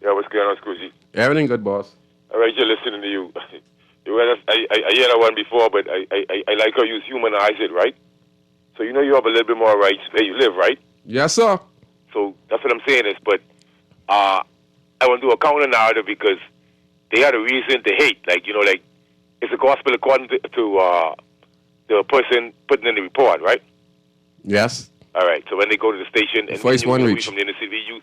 Yeah, what's going on, Scrooge? Everything good, boss. All right, just listening to you. I heard that one before, but I like how you humanize it, right? So you know you have a little bit more rights where you live, right? Yes, sir. So that's what I'm saying is, but I want to do a counter narrative because they had a reason to hate. Like, you know, like, it's the gospel according to the person putting in the report, right? Yes. All right. So when they go to the station and first one reach from the inner city,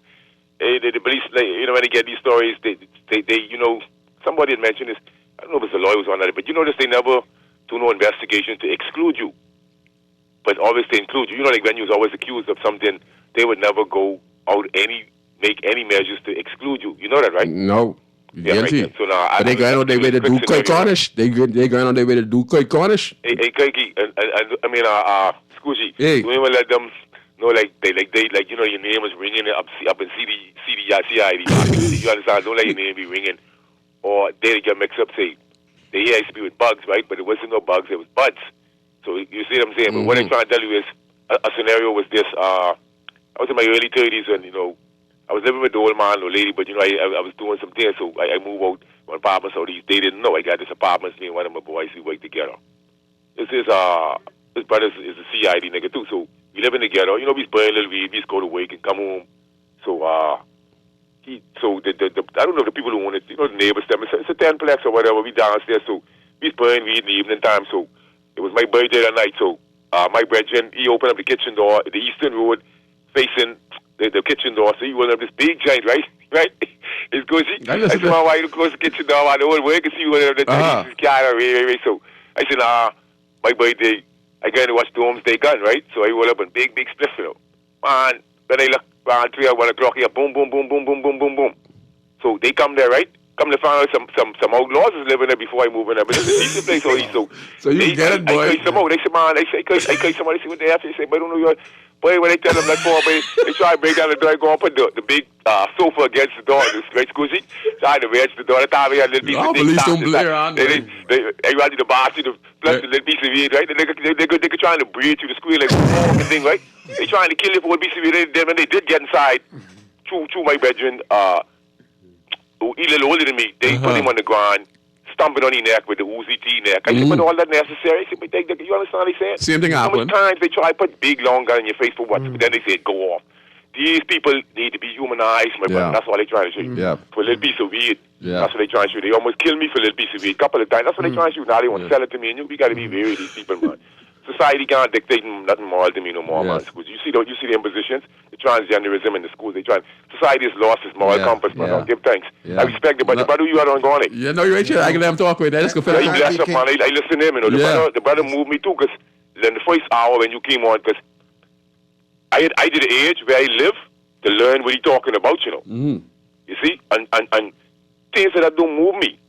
the police, like, you know, when they get these stories, they you know, somebody had mentioned this. I don't know if it's a lawyer who's on that, but you notice they never do no investigation to exclude you, but always to include you. You know, like when you was always accused of something, they would never go out make any measures to exclude you. You know that, right? No. Yeah, right. So now, but they going on their way to do Coy Cornish. They going on their way to do Coy Cornish. Hey, Kiki, I mean, Scoochie, hey. You even let them know, like they, you know, your name was ringing up in CID. You understand? Don't let your name be ringing, or they get mixed up. Say they hear it to be with bugs, right? But it wasn't no bugs; it was buds. So you see what I'm saying? But what I'm trying to tell you is, a scenario was this. I was in my early 30s, and you know, I was living with the old man, old lady, but you know, I was doing some things, so I moved out my apartment. So they didn't know I got this apartment. Me and one of my boys, we work together. His brother is a CID nigga too. So we living together. You know, we burn a little weed, we just go to work and come home. So the I don't know if the people who want it, you know, the neighbors, them, it's a 10-plex or whatever. We downstairs, so we burn weed in the evening time. So it was my birthday that night. So my brethren, he opened up the kitchen door, the eastern road, facing the kitchen door. So he opened up this big giant, right? Right? It's good. I said, why you close the kitchen door? I don't work and see what the car. So I said, my birthday, I got to watch Doomsday Gun, right? So I roll up a big spliff, you know. And when I look around 3 or 1 o'clock here, boom, boom, boom, boom, boom, boom, boom, boom. So they come there, right? Come to find out some outlaws is living there before I move in there. But it's a decent place. So you get it, boy. I curse them out. They say, man, I curse somebody, see what they have to say, but I don't know your... Boy, when they tell them that for me, they try to break down the door and go and put the big sofa against the door. This right, Scoozy? Try to wedge the door. That time we had a little piece of police don't blare on them. They run to the bar, plus the little piece of weed, right? They're trying to breathe through the screen like a thing, right? They trying to kill you for one piece of weed. When they did get inside, through my bedroom, he a little older than me, they put him on the ground, stomping on his neck with the Uzi T neck. I said, but all that necessary? I said, but you understand what they said? Same thing happened. How much times they try to put big long gun in your face for what? But then they say, go off. These people need to be humanized, my brother. That's what they trying to show you. For a little piece of weed. That's what they trying to show you. They almost killed me for a little piece of weed a couple of times. That's what they trying to show you. Now they want to sell it to me, and we got to be wary of these people, man. Society can't dictate nothing moral to me no more, man. You see the impositions, the transgenderism in the schools. Society has lost its moral compass, man. Give thanks. I respect it, but the brother you are on going it. Yeah, no, you're right here. I can let him talk with that. Let's go for he blessed up, man. I listen to him, you know. The brother moved me too, because in the first hour when you came on, because I did an age where I live to learn what he talking about, you know. You see? And things that don't move me.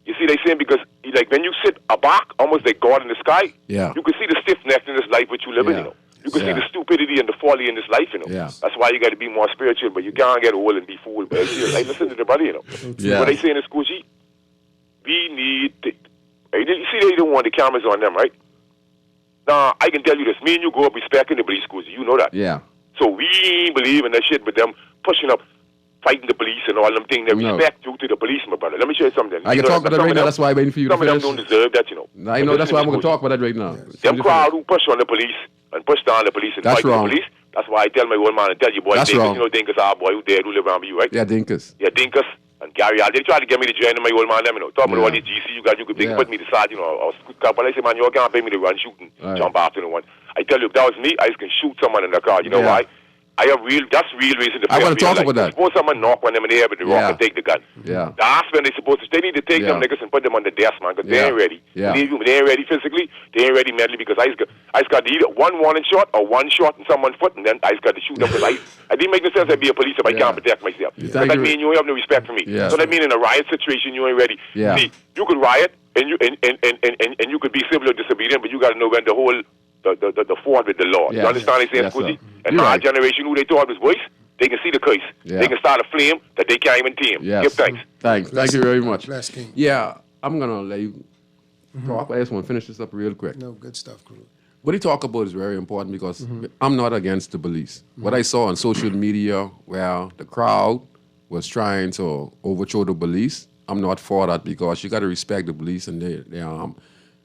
You see, they saying because like when you sit aback, almost like God in the sky, you can see the stiffness in this life which you live in, you know. You can see the stupidity and the folly in this life, you know. That's why you got to be more spiritual, but you can't get old and be fooled. But I listen to the brother, you know. What they say in the school, we need you see, they don't want the cameras on them, right? Now, I can tell you this. Me and you grow up respecting the police schools. You know that. So we believe in that shit, but them pushing up, fighting the police and all them things. They respect you to the police, my brother. Let me show you something. I can talk about that right now. That's why I'm waiting for you to finish. Some of them don't deserve that, you know. I know. That's why I'm going to talk about that right now. Them crowd who push on the police and push down the police and fight the police. That's why I tell my old man and tell you, boy, Dinkus, you know Dinkus, our boy who dead, who live around you, right? Yeah, Dinkus. Yeah, Dinkus and Gary. They try to get me to join my old man, them, you know. Talk about all these GC you got, you could put me to side, you know. But I say, man, you can't pay me to run shooting, jump after the one. I tell you, if that was me, I just can shoot someone in the car. You know why? That's real reason to I want to talk about that. Suppose someone knock on them in the head with the rock and take the gun. That's when they supposed to. They need to take them niggas and put them on the desk, man, because they ain't ready. They ain't ready physically. They ain't ready mentally, because I just got to either one warning shot or one shot in someone's foot, and then I just got to shoot them, because I didn't make no sense. I'd be a police if I can't protect myself. Does that mean you have no respect for me? So that mean in a riot situation you ain't ready. See, you could riot and you could be civil or disobedient, but you got to know when to hold the fort with the law. You understand what I'm saying, Scoozy? And my generation, who they thought was voice, they can see the curse. They can start a flame that they can't even tame. Give thanks. Thank you very much. Bless King. Yeah, I'm going to let you talk. I just want to finish this up real quick. No, good stuff, Cruz. What he talk about is very important, because I'm not against the police. What I saw on social media where the crowd was trying to overthrow the police, I'm not for that, because you got to respect the police and their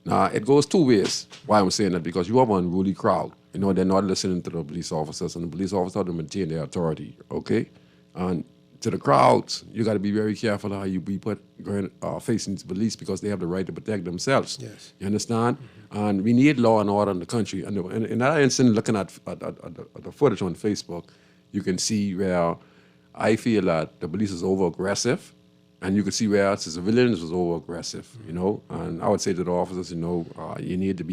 Now, it goes two ways why I'm saying that, because you have an unruly crowd. You know, they're not listening to the police officers, and the police officers have to maintain their authority, okay? And to the crowds, you got to be very careful how you be facing the police, because they have the right to protect themselves. You understand? And we need law and order in the country. And in that instance, looking at the footage on Facebook, you can see where I feel that the police is over-aggressive, and you can see where the civilians was over-aggressive, you know. And I would say to the officers, you know, you need to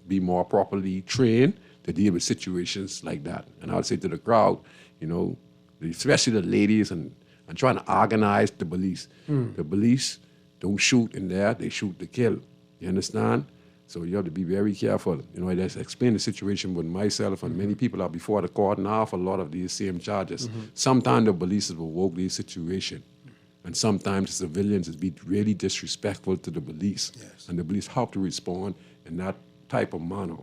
be more properly trained to deal with situations like that. And I would say to the crowd, you know, especially the ladies, and trying to organize the police. The police don't shoot in there, they shoot to kill. You understand? So you have to be very careful. You know, I just explained the situation with myself, and many people are before the court now for a lot of these same charges. Sometimes the police will provoke these situations. And sometimes the civilians is be really disrespectful to the police. And the police have to respond in that type of manner.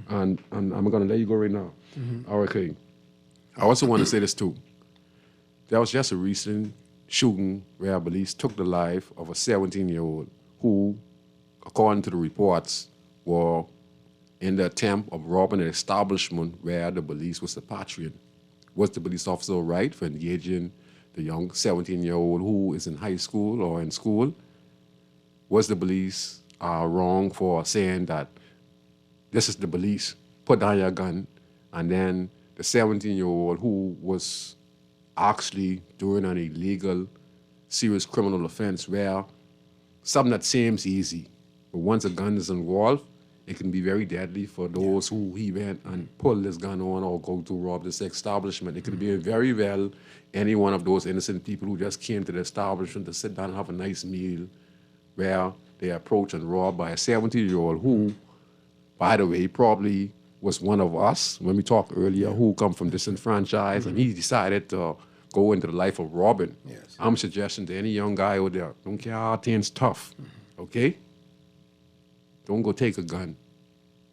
And I'm going to let you go right now. Okay. I also want to say this too. there was just a recent shooting where police took the life of a 17-year-old who, according to the reports, were in the attempt of robbing an establishment where the police was the patron. Was the police officer right for engaging the young 17-year-old who is in high school or in school? Was the police wrong for saying that this is the police, put down your gun, and then the 17-year-old who was actually doing an illegal, serious criminal offense where something that seems easy, but once a gun is involved, it can be very deadly for those who he went and pulled this gun on or go to rob this establishment. It could be very well any one of those innocent people who just came to the establishment to sit down and have a nice meal where they approach and robbed by a 17-year-old who, by the way, probably was one of us, when we talked earlier, who come from disenfranchised, and he decided to go into the life of robbing. Yes. I'm suggesting to any young guy out there, don't care how things tough, okay? Don't go take a gun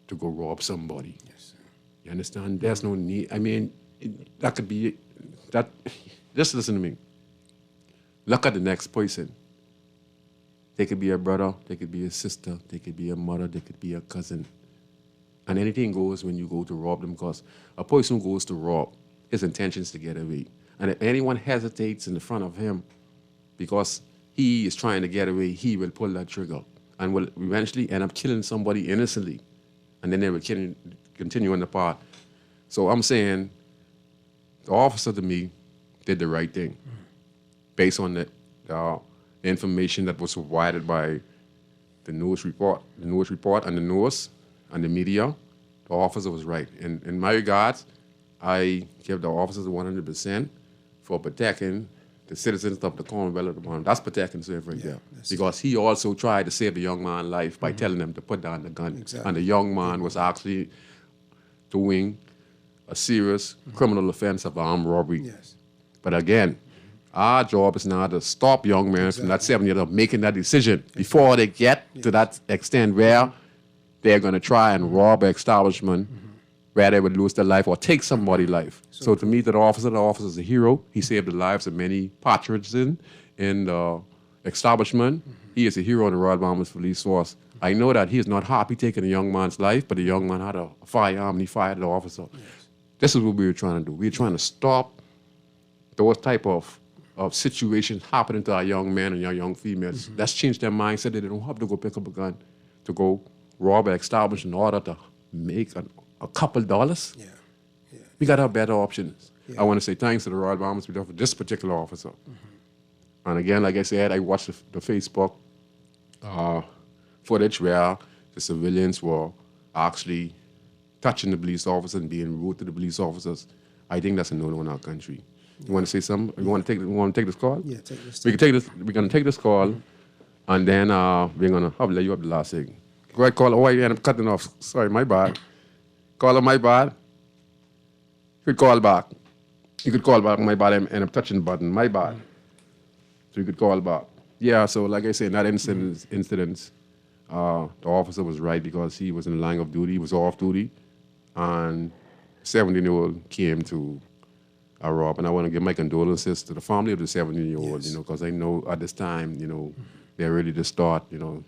to go rob somebody. Yes, sir. You understand? There's no need. I mean, that could be, that. Just listen to me. Look at the next person. They could be a brother, they could be a sister, they could be a mother, they could be a cousin. And anything goes when you go to rob them, because a person who goes to rob, his intention is to get away. And if anyone hesitates in the front of him because he is trying to get away, he will pull that trigger and will eventually end up killing somebody innocently. And then they will continue on the path. So I'm saying the officer, to me, did the right thing based on the information that was provided by the news report and the news and the media. The officer was right. In my regards, I give the officers 100% for protecting the citizens of the Commonwealth of the That's protecting himself right there. Because he also tried to save the young man's life by telling them to put down the gun. Exactly. And the young man was actually doing a serious criminal offense of armed robbery. Yes. But again, our job is now to stop young men from that 7-year-old making that decision before they get to that extent where they're going to try and rob an establishment where they would lose their life or take somebody's life. So to me, the officer is a hero. He saved the lives of many patriots in the establishment. He is a hero in the Royal Bahamas Police Force. I know that he is not happy taking a young man's life, but the young man had a firearm and he fired the officer. Yes. This is what we were trying to do. We were trying to stop those type of situations happening to our young men and our young females. That's changed their mindset that they don't have to go pick up a gun to go rob an establishment in order to make a couple dollars. Yeah. Yeah. We got to have better options. Yeah. I want to say thanks to the Royal Bahamas for this particular officer. And again, like I said, I watched the Facebook footage where the civilians were actually touching the police officers and being rude to the police officers. I think that's a no-no in our country. You want to say something? You want to take this call? Yeah, take this. We can take this. We're gonna take this call, and then we're gonna. I'll let you up the last thing. Go ahead, caller. Oh, you end up cutting off. Sorry, my bad. Caller, my bad. You could call back. You could call back. My bad. I end up touching the button. My bad. So you could call back. Yeah. So like I said, in that incident, the officer was right because he was in the line of duty. He was off duty, and 17-year-old came to rob. And I want to give my condolences to the family of the 17-year-old. Yes. Because I know at this time, they're ready to start.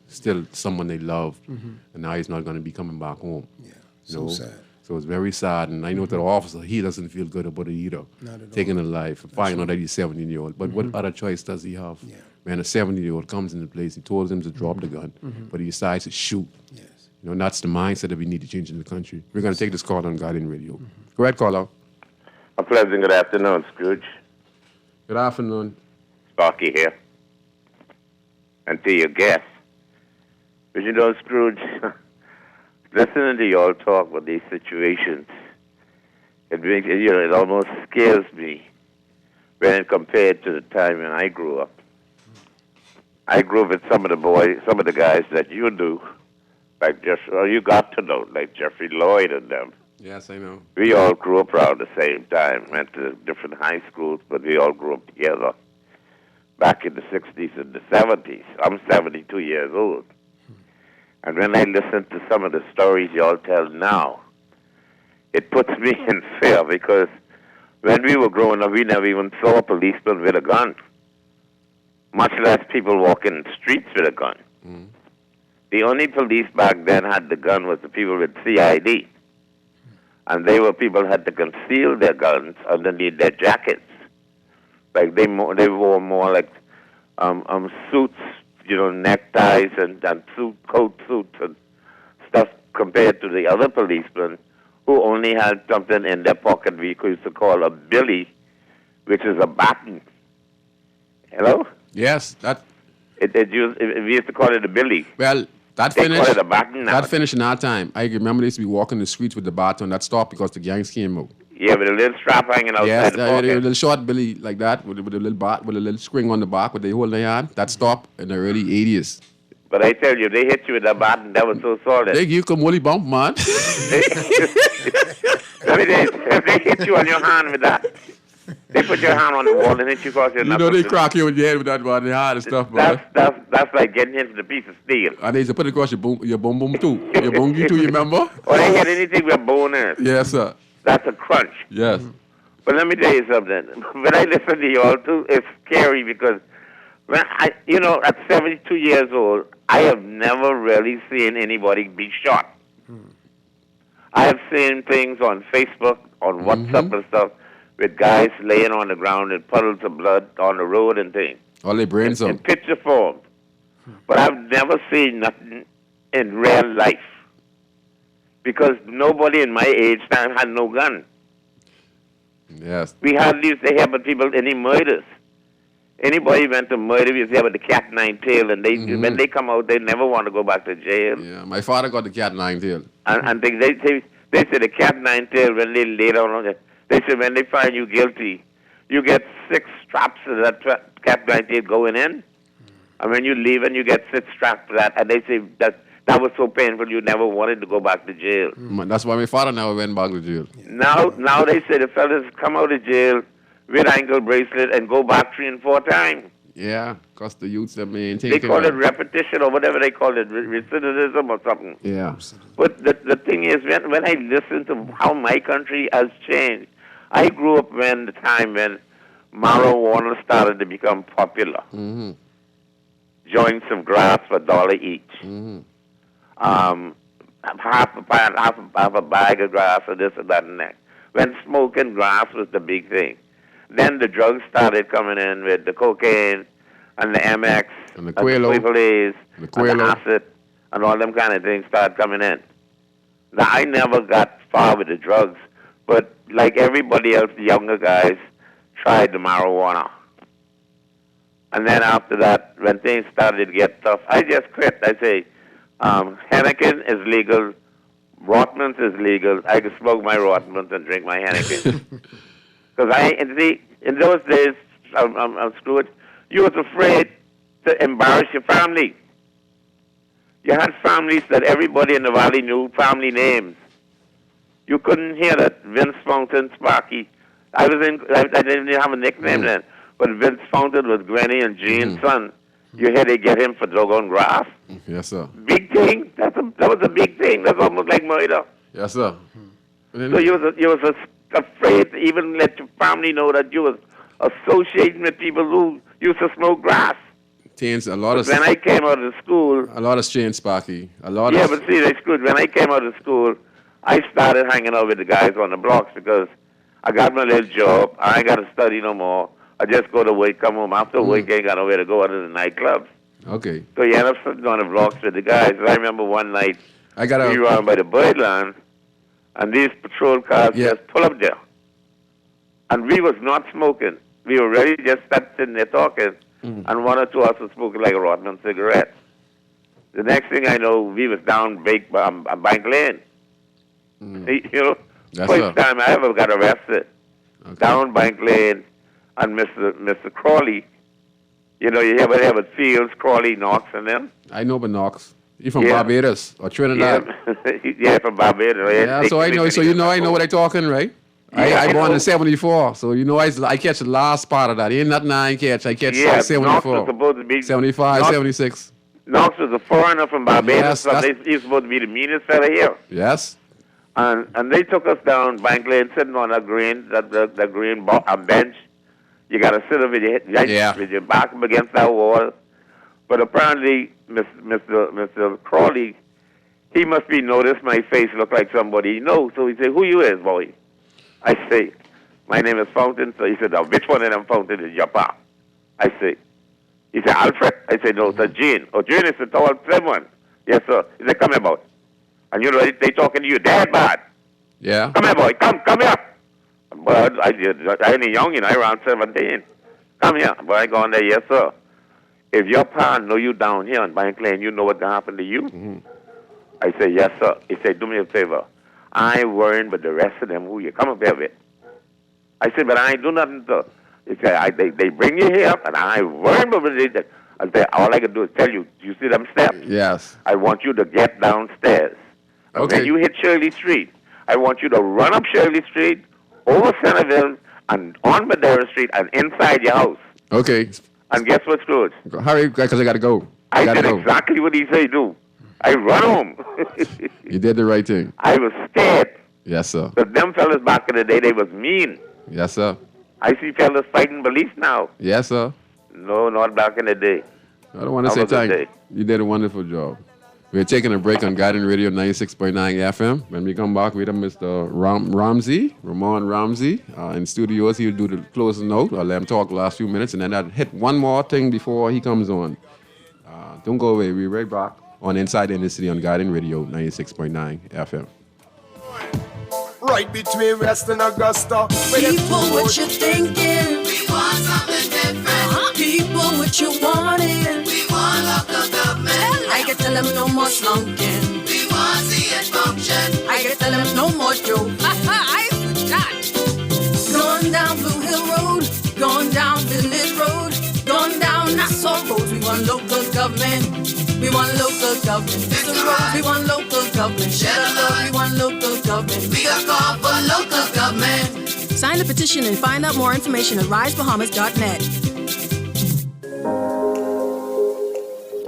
Still someone they love, and now he's not going to be coming back home. Yeah. So sad. So it's very sad, and I know that the officer, he doesn't feel good about it either. Not at Taking all. a life, finding out that he's 17-year-old. But what other choice does he have? Yeah. When a 17-year-old comes into place, he told him to drop the gun, but he decides to shoot. Yes. And that's the mindset that we need to change in the country. We're going to take this call on Guardian Radio. Go ahead, caller. A pleasant good afternoon, Scrooge. Good afternoon. Sparky here. And to your guest. But Scrooge, listening to you all talk about these situations, it almost scares me when compared to the time when I grew up. I grew up with some of the guys that you do, like you got to know, like Jeffrey Lloyd and them. Yes, I know. We all grew up around the same time, went to different high schools, but we all grew up together. Back in the 60s and the 70s. I'm 72 years old. And when I listen to some of the stories you all tell now, it puts me in fear because When we were growing up, we never even saw a policeman with a gun, much less people walking the streets with a gun. The only police back then had the gun was the people with CID. And they were people who had to conceal their guns underneath their jackets. Like they wore more like suits, neckties and coat suits and stuff compared to the other policemen who only had something in their pocket we used to call a billy, which is a baton. Hello? Yes, we used to call it a billy. well, that They finished. call it a baton now. That finished in our time. I remember they used to be walking the streets with the baton. That stopped because the gangs came out. Yeah, with a little strap hanging outside Yes, the a pocket. little short billy like that with a little with a little string on the back with they hold their hand. That stopped in the early 80s. But I tell you, they hit you with that baton. That was so solid. They give come Wally bump, man. Let me tell you, if they hit you on your hand with that, they put your hand on the wall and hit you across your You know knuckles. they crack you in the head with that one, the hard and stuff, man. That's like getting hit with a piece of steel. And they used to put it across your boom too. Your bongi too, you remember? Or they hit anything with boners. Yes, sir. That's a crunch. Yes. But let me tell you something. When I listen to you all too, it's scary because when at 72 years old, I have never really seen anybody be shot. I have seen things on Facebook, on WhatsApp and stuff, with guys laying on the ground in puddles of blood on the road and things. All their brains In up. picture form. But I've never seen nothing in real life. Because nobody in my age time had no gun. Yes. We hardly used to hear about people, any murders. Anybody went to murder, we used to hear about the cat nine tail, and when they come out, they never want to go back to jail. Yeah, my father got the cat nine tail. And they say the cat nine tail, when they lay down on it, they say when they find you guilty, you get 6 straps of that cat nine tail going in, and when you leave, and you get 6 straps for that, and they say that was so painful you never wanted to go back to jail. That's why my father never went back to jail. Now they say the fellas come out of jail with ankle bracelet and go back 3 and 4 times. Yeah, because the youths that maintain. They call it repetition or whatever they call it, recidivism or something. Yeah. But the thing is, when I listen to how my country has changed, I grew up when the time when marijuana started to become popular. Joints of grass for $1 each. Half a bag of grass or this and that and that. When smoking grass was the big thing. Then the drugs started coming in with the cocaine and the MX and the Quaaludes, and the acid and all them kind of things started coming in. Now, I never got far with the drugs, but like everybody else, the younger guys tried the marijuana. And then after that, when things started to get tough, I just quit. I say, Henneken is legal, Rotmans is legal. I can smoke my Rotmans and drink my Henneken. Because in those days, I'm Scrooge, you was afraid to embarrass your family. You had families that everybody in the valley knew, family names. You couldn't hear that Vince Fountain, Sparky. I didn't have a nickname then, but Vince Fountain was Granny and Jean's son. You hear they get him for doggone grass. Yes, sir. Big thing. That was a big thing. That's almost like murder. Yes, sir. So you was afraid to even let your family know that you was associating with people who used to smoke grass. A lot of when I came out of school, a lot has changed, Sparky. But see, that's good. When I came out of school, I started hanging out with the guys on the blocks because I got my little job. I ain't got to study no more. I just go to work, come home. After work, I ain't got nowhere to go other than nightclubs. Okay. So you end up sitting on the blocks with the guys. I remember one night we were on by the Birdland, and these patrol cars just pull up there. And we was not smoking. We were really just sitting there talking, and one or two of us was smoking like a Rotman cigarette. The next thing I know, we was down Bank Lane. First time I ever got arrested. Okay. Down Bank Lane, and Mr. Crawley. You ever have Fields, Crawley, Knox, and them? I know about Knox. You from Barbados or Trinidad? Yeah, from Barbados. Right? Yeah, so I know. So I know what I'm talking, right? Yeah, I born in '74, so I catch the last part of that. Ain't nothing I ain't catch. I catch 74. Knox was supposed to be 75, 76. Knox was a foreigner from Barbados. Yes, so he's supposed to be the meanest fella here. Yes. And they took us down Bank Lane, sitting on a green, the green bench. You got to sit up with your back up against that wall. But apparently, Mr. Crawley, he must be noticed my face looked like somebody he knows. So he said, "Who you is, boy?" I say, "My name is Fountain." So he said, "Now, which one of them Fountain is your pa?" I say, he said, "Alfred." I said, "No, it's Gene." "Oh, Gene is the tall, slim one." "Yes, sir." He said, "Come here, boy." And you know, they talking to you dead bad. Yeah. "Come here, boy. Come here." But I ain't young, I around 17. "Come here." But I go in there, "Yes, sir. If your pa know you down here on Bank Lane, you know what gonna happen to you?" Mm-hmm. I say, "Yes, sir." He said, "Do me a favor. I ain't worrying but the rest of them who you come up here with." I said, "But I ain't do nothing, sir." He said, they bring you here, and I ain't worrying but it. I said, "All I can do is tell you, you see them steps? Yes. I want you to get downstairs. And Okay. when you hit Shirley Street, I want you to run up Shirley Street, over Centerville, and on Madera Street, and inside your house." Okay. And guess what, Scrooge? Hurry, because I got to go. I gotta did go. exactly what he said do. I run home. You did the right thing. I was scared. Yes, sir. But them fellas back in the day, they was mean. Yes, sir. I see fellas fighting police now. Yes, sir. No, not back in the day. I don't want to How say was the thank you. day? You did a wonderful job. We're taking a break on Guiding Radio 96.9 FM. When we come back, we have Mr. Ramon Ramsey. In studios, he'll do the closing note. I'll let him talk the last few minutes, and then I'll hit one more thing before he comes on. Don't go away. We'll be right back on Inside the City on Guiding Radio 96.9 FM. Right between Rest and Augusta. People, what you thinking? We want something different. People, what you wanting? We want local government. I can tell them no more slunking. We want see it function. I can tell them no more joke. I forgot. Going down Blue Hill Road, going down Village Road, going down Nassau Road. We want local government. We want local government. It's a road. We want local government. Share the love. We want local government. We are called for local government. Sign the petition and find out more information at risebahamas.net.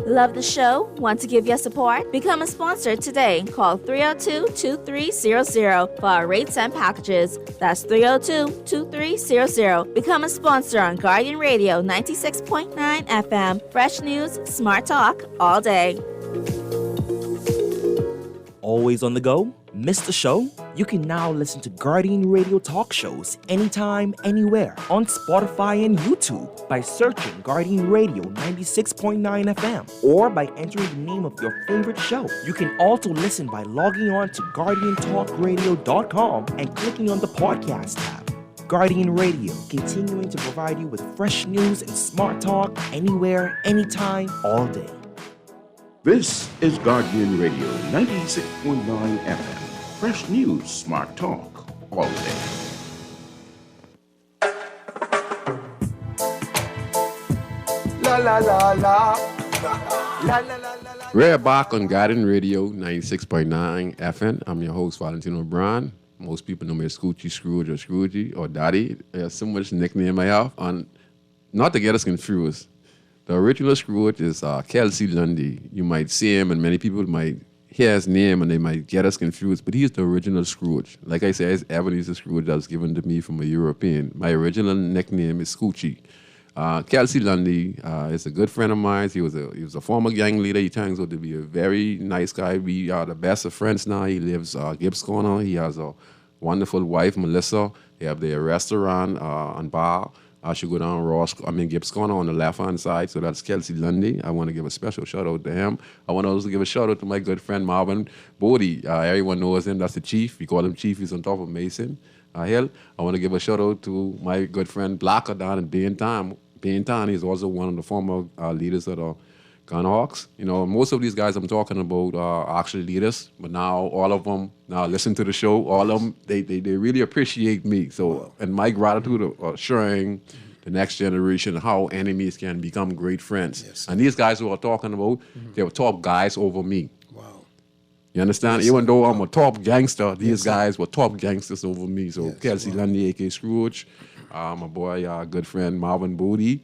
Love the show? Want to give your support? Become a sponsor today. Call 302-2300 for our rates and packages. That's 302-2300. Become a sponsor on Guardian Radio 96.9 FM. Fresh news, smart talk, all day. Always on the go? Missed the show? You can now listen to Guardian Radio talk shows anytime, anywhere on Spotify and YouTube by searching Guardian Radio 96.9 FM or by entering the name of your favorite show. You can also listen by logging on to GuardianTalkRadio.com and clicking on the podcast tab. Guardian Radio, continuing to provide you with fresh news and smart talk anywhere, anytime, all day. This is Guardian Radio 96.9 FM. Fresh news, smart talk, all day. La la la la. La la la la. We're back on Guiding Radio 96.9 FM. I'm your host, Valentino Brown. Most people know me as Scoochie, Scrooge, or Scroogey, or Daddy. There's so much nickname I have. And not to get us confused, the original Scrooge is Kelsey Lundy. You might see him, and many people might hear his name, and they might get us confused, but he's the original Scrooge. Like I said, it's Ebenezer Scrooge that was given to me from a European. My original nickname is Scoochie. Kelsey Lundy is a good friend of mine. He was a former gang leader. He turns out to be a very nice guy. We are the best of friends now. He lives Gibbs Corner. He has a wonderful wife, Melissa. They have their restaurant and bar. I should go down Gibbs Corner on the left-hand side. So that's Kelsey Lundy. I want to give a special shout-out to him. I want to also give a shout-out to my good friend, Marvin Bodie. Everyone knows him. That's the chief. We call him Chief. He's on top of Mason Hill. I want to give a shout-out to my good friend, Blacker, down in Baintown. He's also one of the former leaders of the Gunhawks. You know, most of these guys I'm talking about are actually leaders, but now all of them now listen to the show. All of them, they really appreciate me. So, and my gratitude of showing the next generation how enemies can become great friends. Yes. And these guys who are talking about, they were top guys over me. Wow. You understand? Yes. Even though I'm a top gangster, these guys were top gangsters over me. So Yes. Kelsey Lundy, a.k.a. Scrooge, my boy, good friend Marvin Bodie,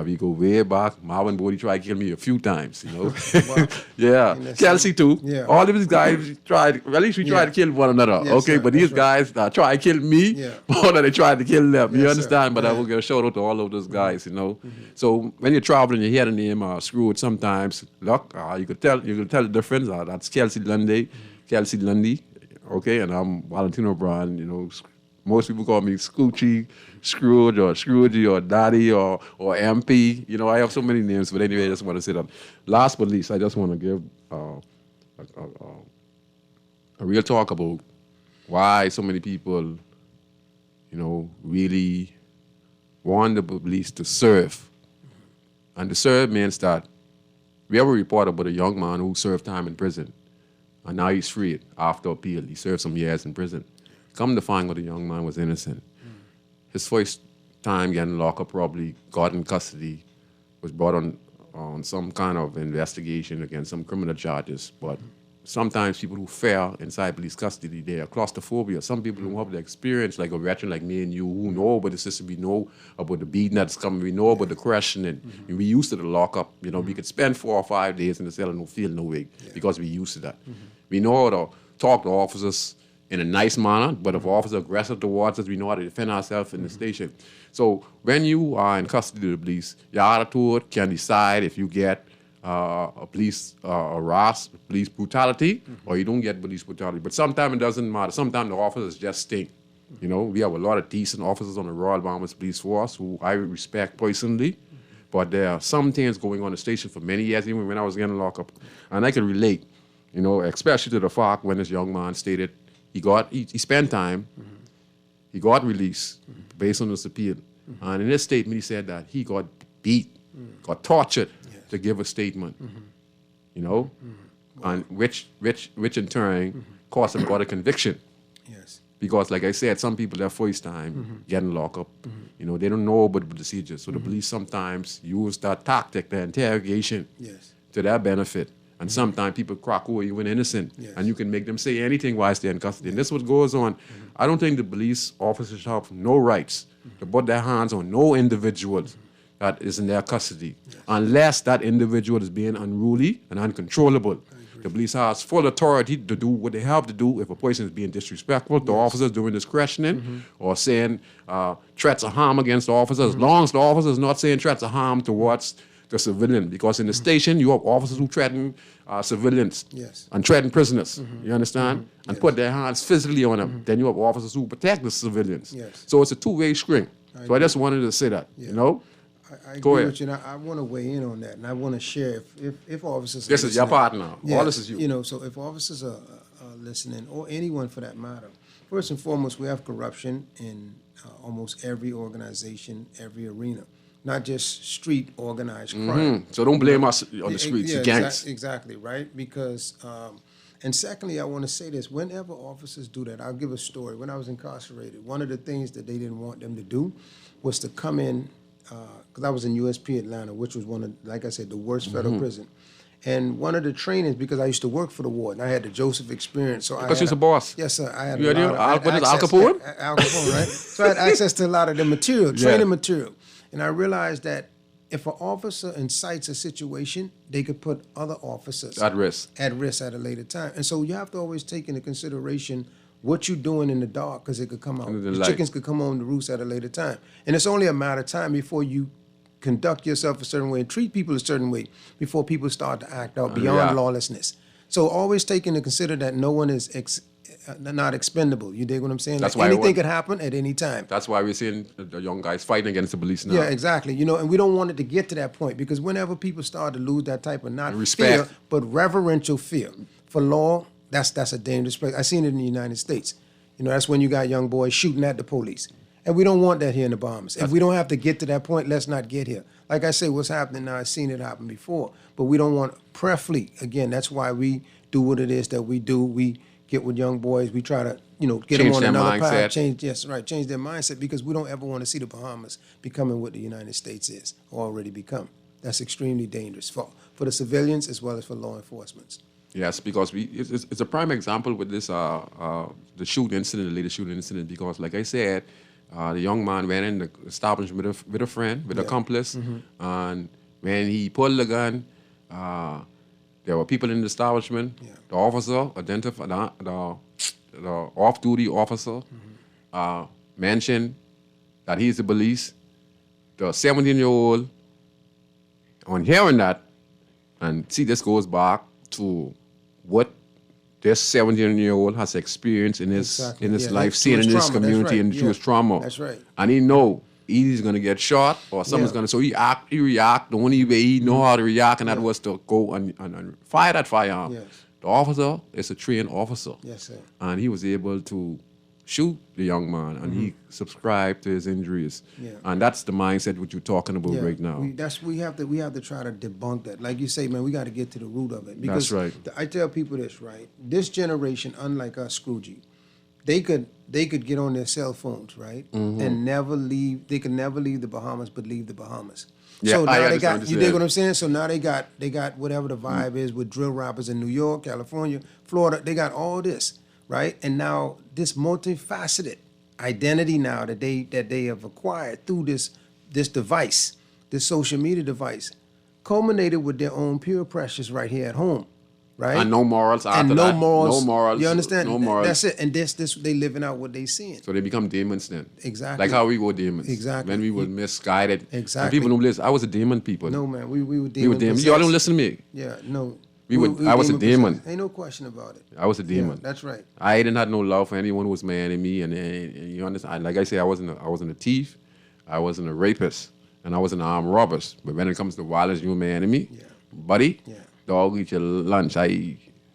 We go way back. Marvin Bodie tried to kill me a few times, you know. Yeah. Kelsey too. Yeah. All of these guys tried, at least we tried to kill one another. Yes, okay, sir, but these guys try to kill me more than they tried to kill them. You understand? But I will give a shout out to all of those guys, you know. So when you're traveling, you hear the name Scrooge sometimes. Look, you could tell the difference. That's Kelsey Lundy. Okay, and I'm Valentino Brown, you know. Most people call me Scoochie, Scrooge, or Scroogey, or Daddy, or MP. You know, I have so many names, but anyway, I just want to say that. Last but least, I just want to give a real talk about why so many people, you know, really want the police to serve. And to serve means that we have a report about a young man who served time in prison, and now he's freed after appeal. He served some years in prison. Come to find out the young man was innocent. His first time getting locked up, probably got in custody, was brought on some kind of investigation against some criminal charges. But sometimes people who fail inside police custody, they are claustrophobia. Some people who have the experience, like a veteran like me and you, who know about the system, we know about the beating that's coming, we know about the questioning. And we used to the lockup. You know, we could spend 4 or 5 days in the cell and no feel no way because we used to that. We know how to talk to officers in a nice manner, but if officers are aggressive towards us, we know how to defend ourselves in the station. So when you are in custody of the police, your attitude can decide if you get a police harass, police brutality, or you don't get police brutality. But sometimes it doesn't matter. Sometimes the officers just stink. You know, we have a lot of decent officers on the Royal Bahamas Police Force who I respect personally, but there are some things going on in the station for many years, even when I was getting locked up. And I can relate, you know, especially to the fact when this young man stated he spent time, he got released based on this appeal. And in his statement, he said that he got beat, got tortured to give a statement, you know, and which in turn caused him got a conviction. Yes. Because, like I said, some people their first time getting locked up, you know, they don't know about the procedures. So the police sometimes use that tactic, the interrogation, to their benefit. And sometimes people crack over you when innocent, and you can make them say anything while they're in custody. And this is what goes on. I don't think the police officers have no rights to put their hands on no individuals that is in their custody, unless that individual is being unruly and uncontrollable. The police has full authority to do what they have to do if a person is being disrespectful to officers during this questioning or saying threats of harm against the officers, as long as the officer is not saying threats of harm towards the civilian, because in the station you have officers who threaten civilians and threaten prisoners, you understand, and put their hands physically on them. Then you have officers who protect the civilians. So it's a two-way string. So I just wanted to say that, you know. I Go agree ahead. with you, and I want to weigh in on that, and I want to share if officers. This is your partner. All this is you. You know, so if officers are listening, or anyone for that matter, first and foremost, we have corruption in almost every organization, every arena. Not just street organized crime. So don't blame us on the streets, gangs. Exactly, right? Because, and secondly, I want to say this, whenever officers do that, I'll give a story. When I was incarcerated, one of the things that they didn't want them to do was to come in, because I was in USP Atlanta, which was one of, like I said, the worst federal prison. And one of the trainings, because I used to work for the warden, I had the Joseph experience. So because you're a boss. Yes, sir. I had you a lot of what is access, Al Capone? Al Capone, right? So I had access to a lot of the material, training material. And I realized that if an officer incites a situation, they could put other officers at risk at a later time. And so you have to always take into consideration what you're doing in the dark, because it could come out. The chickens could come home to roost at a later time. And it's only a matter of time before you conduct yourself a certain way and treat people a certain way before people start to act out beyond lawlessness. So always take into consider that no one is not expendable. You dig what I'm saying? That's like why anything could happen at any time. That's why we're seeing the young guys fighting against the police now. Yeah, exactly. You know, and we don't want it to get to that point, because whenever people start to lose that type of not respect, fear, but reverential fear for law, that's a dangerous place. I've seen it in the United States. You know, that's when you got young boys shooting at the police. And we don't want that here in the Bahamas. If we don't have to get to that point, let's not get here. Like I say, what's happening now, I've seen it happen before. But we don't want prayerfully. Again, that's why we do what it is that we do. We get with young boys. We try to, you know, get them on another path. Change their mindset, because we don't ever want to see the Bahamas becoming what the United States is, or already become. That's extremely dangerous for the civilians as well as for law enforcement. Yes, because it's a prime example with this the latest shooting incident, because like I said, The young man went in the establishment with a friend, with an accomplice, and when he pulled the gun, there were people in the establishment. The officer identified the off-duty officer mentioned that he's the police. The 17-year-old, on hearing that, and see, this goes back to what this 17-year-old has experienced in his life, seeing in this community and through his trauma. That's right. And he know he's gonna get shot or someone's gonna. So he react the only way he know how to react, and that was to go and fire that firearm. Yes. The officer is a trained officer. Yes, sir. And he was able to shoot the young man, and he subscribed to his injuries. Yeah. And that's the mindset what you're talking about right now. We have to try to debunk that. Like you say, man, we got to get to the root of it. Because that's right. I tell people this, right? This generation, unlike us, Scrooge, they could get on their cell phones, right, and never leave. They could never leave the Bahamas, but leave the Bahamas. Yeah, so now I they got. understand. You dig what I'm saying? So now they got whatever the vibe is with drill rappers in New York, California, Florida. They got all this, right? And now this multifaceted identity now that they have acquired through this device, this social media device, culminated with their own peer pressures right here at home. Right? And no morals after and that. No morals. No morals. You understand? No morals. That's it. And this they living out what they seeing. So they become demons then. Exactly. Like how we were demons. Exactly. When we were misguided. Exactly. And people don't listen. I was a demon, people. No, man. We were demons. We were demons. Y'all don't listen to me. Yeah, no. I was a demon. Possessed. Ain't no question about it. I was a demon. Yeah, that's right. I didn't have no love for anyone who was my enemy. And you understand? Like I say, I wasn't a thief. I wasn't a rapist. And I wasn't an armed robber. But when it comes to violence, you're my enemy. Yeah. Buddy, dog, eat your lunch.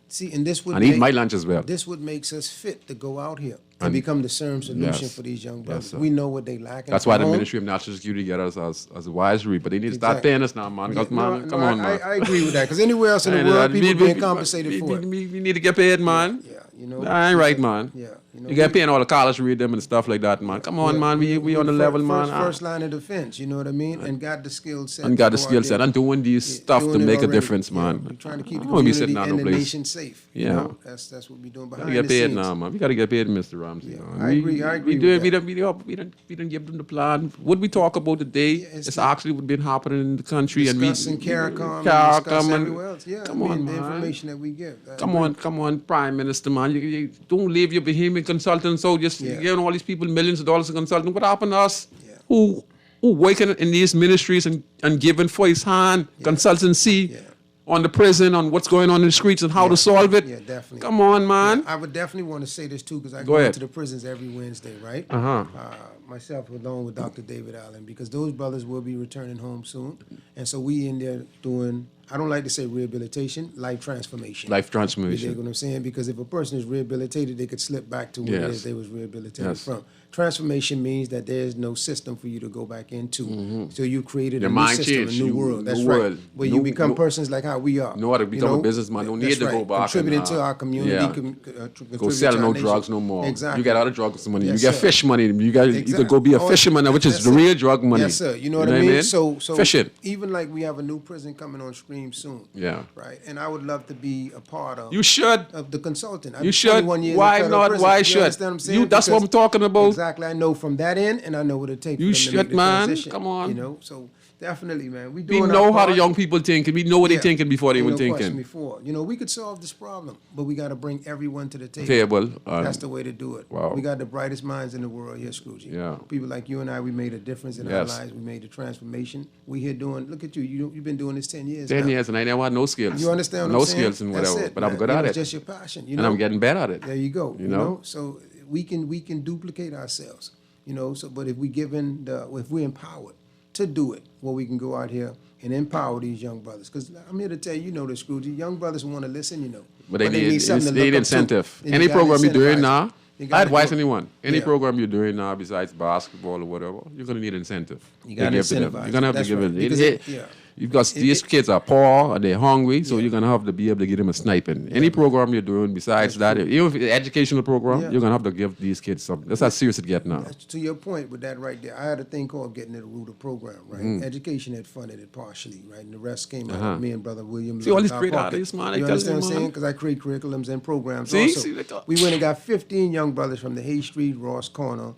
See, and this would eat my lunch as well. This what makes us fit to go out here and become the solution for these young brothers. Yes, we know what they lack. That's why the Ministry of National Security get us as advisory, but they need to start paying us now, man. Come on, man. I agree with that, because anywhere else in the world, people being compensated for it. We need to get paid, man. Yeah, you know. I ain't right, man. Yeah. You get paying all the college read them and stuff like that, man. Come on, man. We on the level, man. First line of defense, you know what I mean? And got the skill set. And got the skill set. And doing these stuff to make a difference, man. We're trying to keep the community and the nation safe. Yeah. You know? That's what we're doing behind the scenes. We got to get paid now, man. We got to get paid, Mr. Ramsey. Yeah, I agree. We didn't give them the plan. What we talk about today is actually what's been happening in the country. Discussing CARICOM and everywhere else. Yeah, come on, the information that we give. Come on, Prime Minister, man. You don't leave your Bahamian consultants out just giving all these people millions of dollars of consulting. What happened to us who working in these ministries and giving first hand consultancy on the prison, on what's going on in the streets and how to solve it? Yeah, definitely. Come on, man. Yeah, I would definitely want to say this too, because I go into the prisons every Wednesday, right? Myself along with Dr. David Allen, because those brothers will be returning home soon. And so we in there doing, I don't like to say rehabilitation, life transformation. Life transformation. You know what I'm saying? Because if a person is rehabilitated, they could slip back to where they was rehabilitated from. Transformation means that there is no system for you to go back into. So you created a new system, a new world. That's right. Where you become persons like how we are. No how to become a businessman. No need to go back. Contributing to our community. Go selling no drugs no more. Exactly. You get other drugs money. You get fish money. You could go be a fisherman, which is the real drug money. Yes, sir. You know what I mean? So fishing. Even like we have a new prison coming on stream soon. Yeah. Right. And I would love to be a part of. You should. Of the consultant. You should. Why not? Why should? That's what I'm talking about. Exactly. I know from that end, and I know what it takes. You should, man. Come on. You know, so definitely, man. We know how the young people think, and we know what they're thinking before they even thinking. Before. You know, we could solve this problem, but we got to bring everyone to the table. That's the way to do it. Wow. We got the brightest minds in the world here, Scrooge. Yeah. People like you and I, we made a difference in our lives. We made a transformation. We here doing. Look at you. You've been doing this 10 years. 10 years, and I never had no skills. You understand? What I'm saying? No skills and whatever, but I'm good at it. It's just your passion. You know? And I'm getting better at it. There you go. You know. So we can duplicate ourselves. You know, but if we're empowered to do it, well, we can go out here and empower these young brothers. Because I'm here to tell you, know, the Scrooge, young brothers want to listen, you know. But they need something to look incentive. Any program you're doing now, I advise anyone. Any program you're doing now besides basketball or whatever, you're going to need incentive. You got to incentivize. You're going to have to give it. Because these kids are poor and they're hungry, so you're going to have to be able to give them a sniping. Any program you're doing besides that, even if it's an educational program, you're going to have to give these kids something. That's how serious it gets now. To your point with that right there, I had a thing called Getting to the Root of Program, right? Education had funded it partially, right? And the rest came out of me and Brother William. See all these great artists, man. You understand what I'm saying? Because I create curriculums and programs also. We went and got 15 young brothers from the Hay Street, Ross Corner,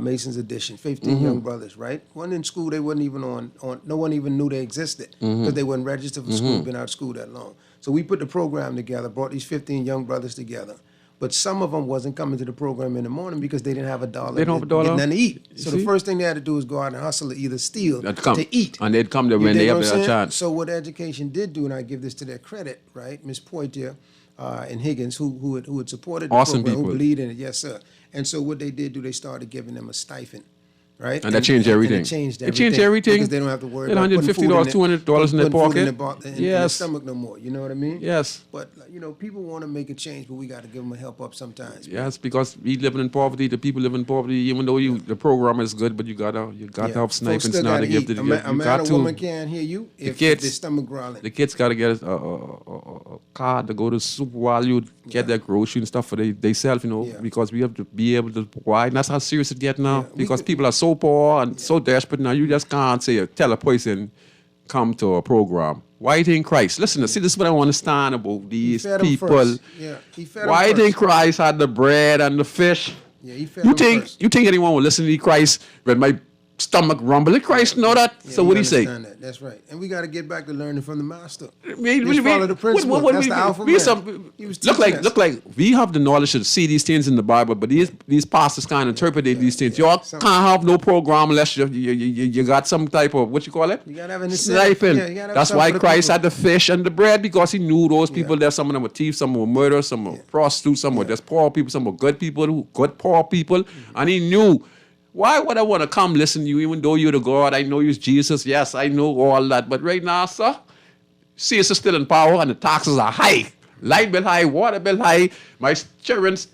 Mason's Edition, 15 young brothers, right? One in school, they wasn't even on, no one even knew they existed because they weren't registered for school, been out of school that long. So we put the program together, brought these 15 young brothers together. But some of them wasn't coming to the program in the morning because they didn't have a dollar. They don't have a dollar. Get nothing to eat. So See? the first thing they had to do was go out and hustle or either steal to eat. And they'd come there when they have a chance. So what education did do, and I give this to their credit, right? Ms. Poitier and Higgins, who had supported the Awesome program, people. who believed in it, yes, sir. And so what they did do, they started giving them a stipend. Right? And that changed everything. And it changed It changed everything. Because they don't have to worry They about $150, $200 in their pocket. in their stomach no more. You know what I mean? Yes. But, people want to make a change, but we got to give them a help up sometimes. Yes, because we living in poverty, the people live in poverty, even though the program is good, but you gotta help sniping now to give to the A man or woman can't hear you if their stomach growling. The kids gotta get a card to go to super value, get their grocery and stuff for they self, because we have to be able to provide. And that's how serious it gets now. Because people are so poor and so desperate now, you just can't tell a person come to a program. Why you think Christ? Listen, see, this is what I understand about these people. Yeah, he fed Why you them think first. Christ had the bread and the fish? Yeah, he fed You them think first. you think anyone will listen to Christ when my stomach rumble? Christ know that. Yeah, So what do you say? understand that. That's right. And we got to get back to learning from the master. We follow the principle. That's the alpha man. He was teaching us. Look like we have the knowledge to see these things in the Bible, but these pastors can't interpret these things. Y'all can't have no program unless you got some type of what you call it? You got to have an incentive. Sniping. Yeah, you gotta have That's something why for the Christ people. had the fish and the bread, because he knew those people there. Some of them were thieves, some were murderers, some were prostitutes, some were just poor people, some were good people, good poor people, and he knew. Why would I want to come listen to you even though you're the God? I know you're Jesus. Yes, I know all that. But right now, sir, CS is still in power and the taxes are high. Light bill high, water bill high, my children's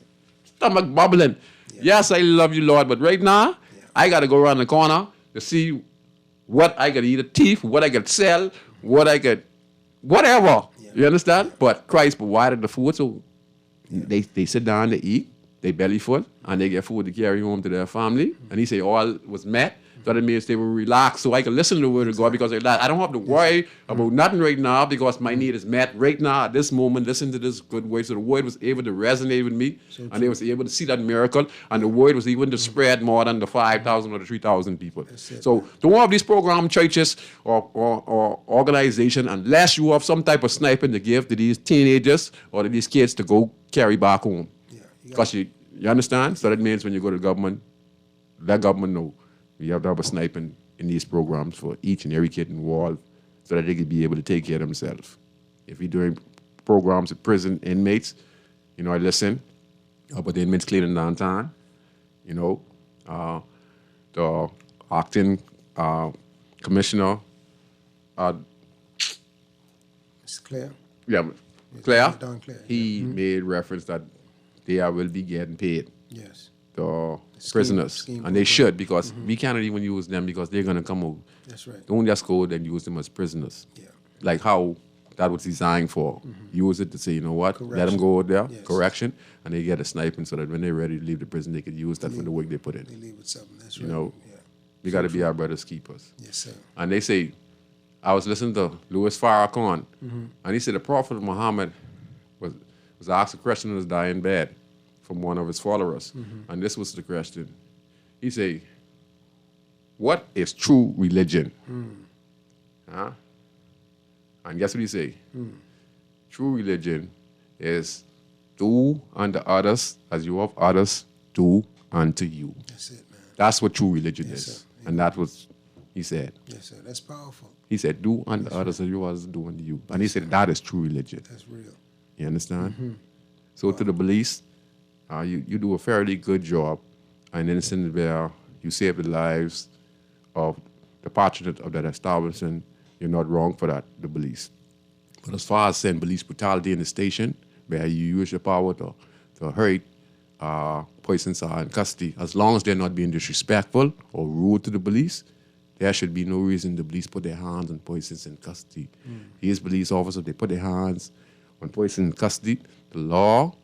stomach bubbling. Yes, I love you, Lord. But right now, I got to go around the corner to see what I could eat a thief, what I could sell, what I could, whatever. You understand? But Christ provided the food, so they sit down, they eat. They belly full, and they get food to carry home to their family. And he said all was met. So that means they were relaxed, so I can listen to the word of God, because I don't have to worry about nothing right now, because my need is met right now at this moment. Listen to this good word. So the word was able to resonate with me, and they was able to see that miracle, and the word was even to spread more than the 5,000 or the 3,000 people. So don't have these program churches or organization unless you have some type of sniping to give to these teenagers or to these kids to go carry back home. Because you understand? So that means when you go to government, that government know you have to have a sniping in these programs for each and every kid involved, so that they can be able to take care of themselves. If you're doing programs with prison inmates, I listen about the inmates cleaning downtown, the acting commissioner, It's Claire. yeah, Claire, Don Claire, he made reference that they will be getting paid. Yes. The prisoners, and they should, because we cannot even use them because they're going to come out. That's right. Don't just go and use them as prisoners. Yeah. Like how that was designed for. Use it to say, you know what, let them go out there, correction, and they get a sniping so that when they're ready to leave the prison, they could use that for the work they put in. They leave with something. That's You right. know, Yeah. we got to be our brothers' keepers. Yes, sir. And they say, I was listening to Louis Farrakhan, and he said the Prophet Muhammad was asked a question in his dying bed from one of his followers. And this was the question. He said, what is true religion? Huh? And guess what he say? True religion is do unto others as you have others do unto you. That's it, man. That's what true religion Yes, is. sir. And that was, he said. Yes, sir. That's powerful. He said, do unto others as you others do unto you. And he said, that is true religion. That's real. You understand? So to the police, you do a fairly good job. And in the where you save the lives of the patriots of that establishment, you're not wrong for that, the police. But as far as saying police brutality in the station, where you use your power to hurt persons are in custody, as long as they're not being disrespectful or rude to the police, there should be no reason the police put their hands on persons in custody. These police officers, they put their hands on persons in custody. The law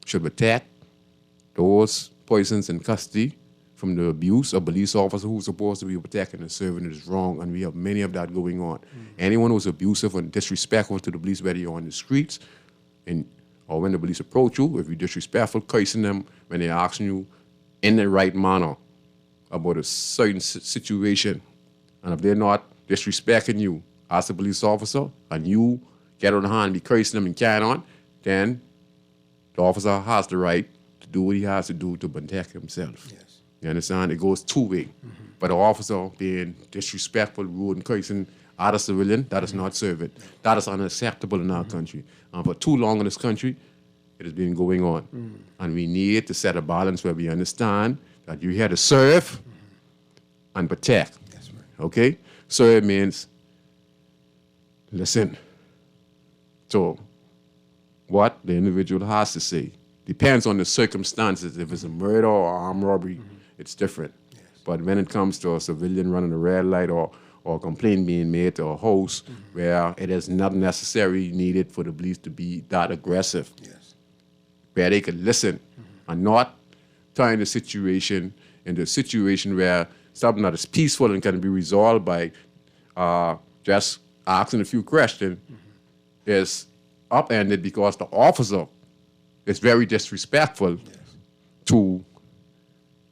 should protect those persons in custody from the abuse of police officers who's supposed to be protecting and serving is wrong, and we have many of that going on. Anyone who's abusive and disrespectful to the police, whether you're on the streets or when the police approach you, if you're disrespectful, cursing them when they're asking you in the right manner, about a certain situation, and if they're not disrespecting you as a police officer, and you get on the hand and be cursing them and carrying on, then the officer has the right to do what he has to do to protect himself. Yes. You understand? It goes two-way. But the officer being disrespectful, rude, and cursing at a civilian, that is not serving. That is unacceptable in our country. And for too long in this country, it has been going on. And we need to set a balance where we understand that you're here to serve and protect. That's right. Okay? Serve means listen to what the individual has to say. Depends on the circumstances. If it's a murder or armed robbery, it's different. Yes. But when it comes to a civilian running a red light or a complaint being made to a host where it is not necessarily needed for the police to be that aggressive, Yes. where they can listen and not turn the situation into a situation where something that is peaceful and can be resolved by just asking a few questions is upended because the officer is very disrespectful to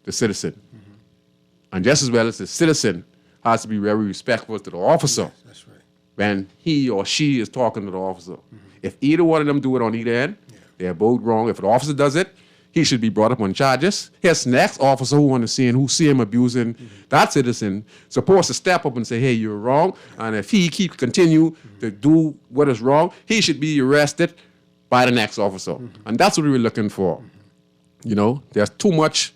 the citizen. And just as well as the citizen has to be very respectful to the officer. Yes, that's right. When he or she is talking to the officer. If either one of them do it on either end, they're both wrong. If the officer does it, he should be brought up on charges. His next officer who on the scene, who see him abusing that citizen, supposed to step up and say, hey, you're wrong. And if he continue to do what is wrong, he should be arrested by the next officer. And that's what we're looking for. You know, there's too much,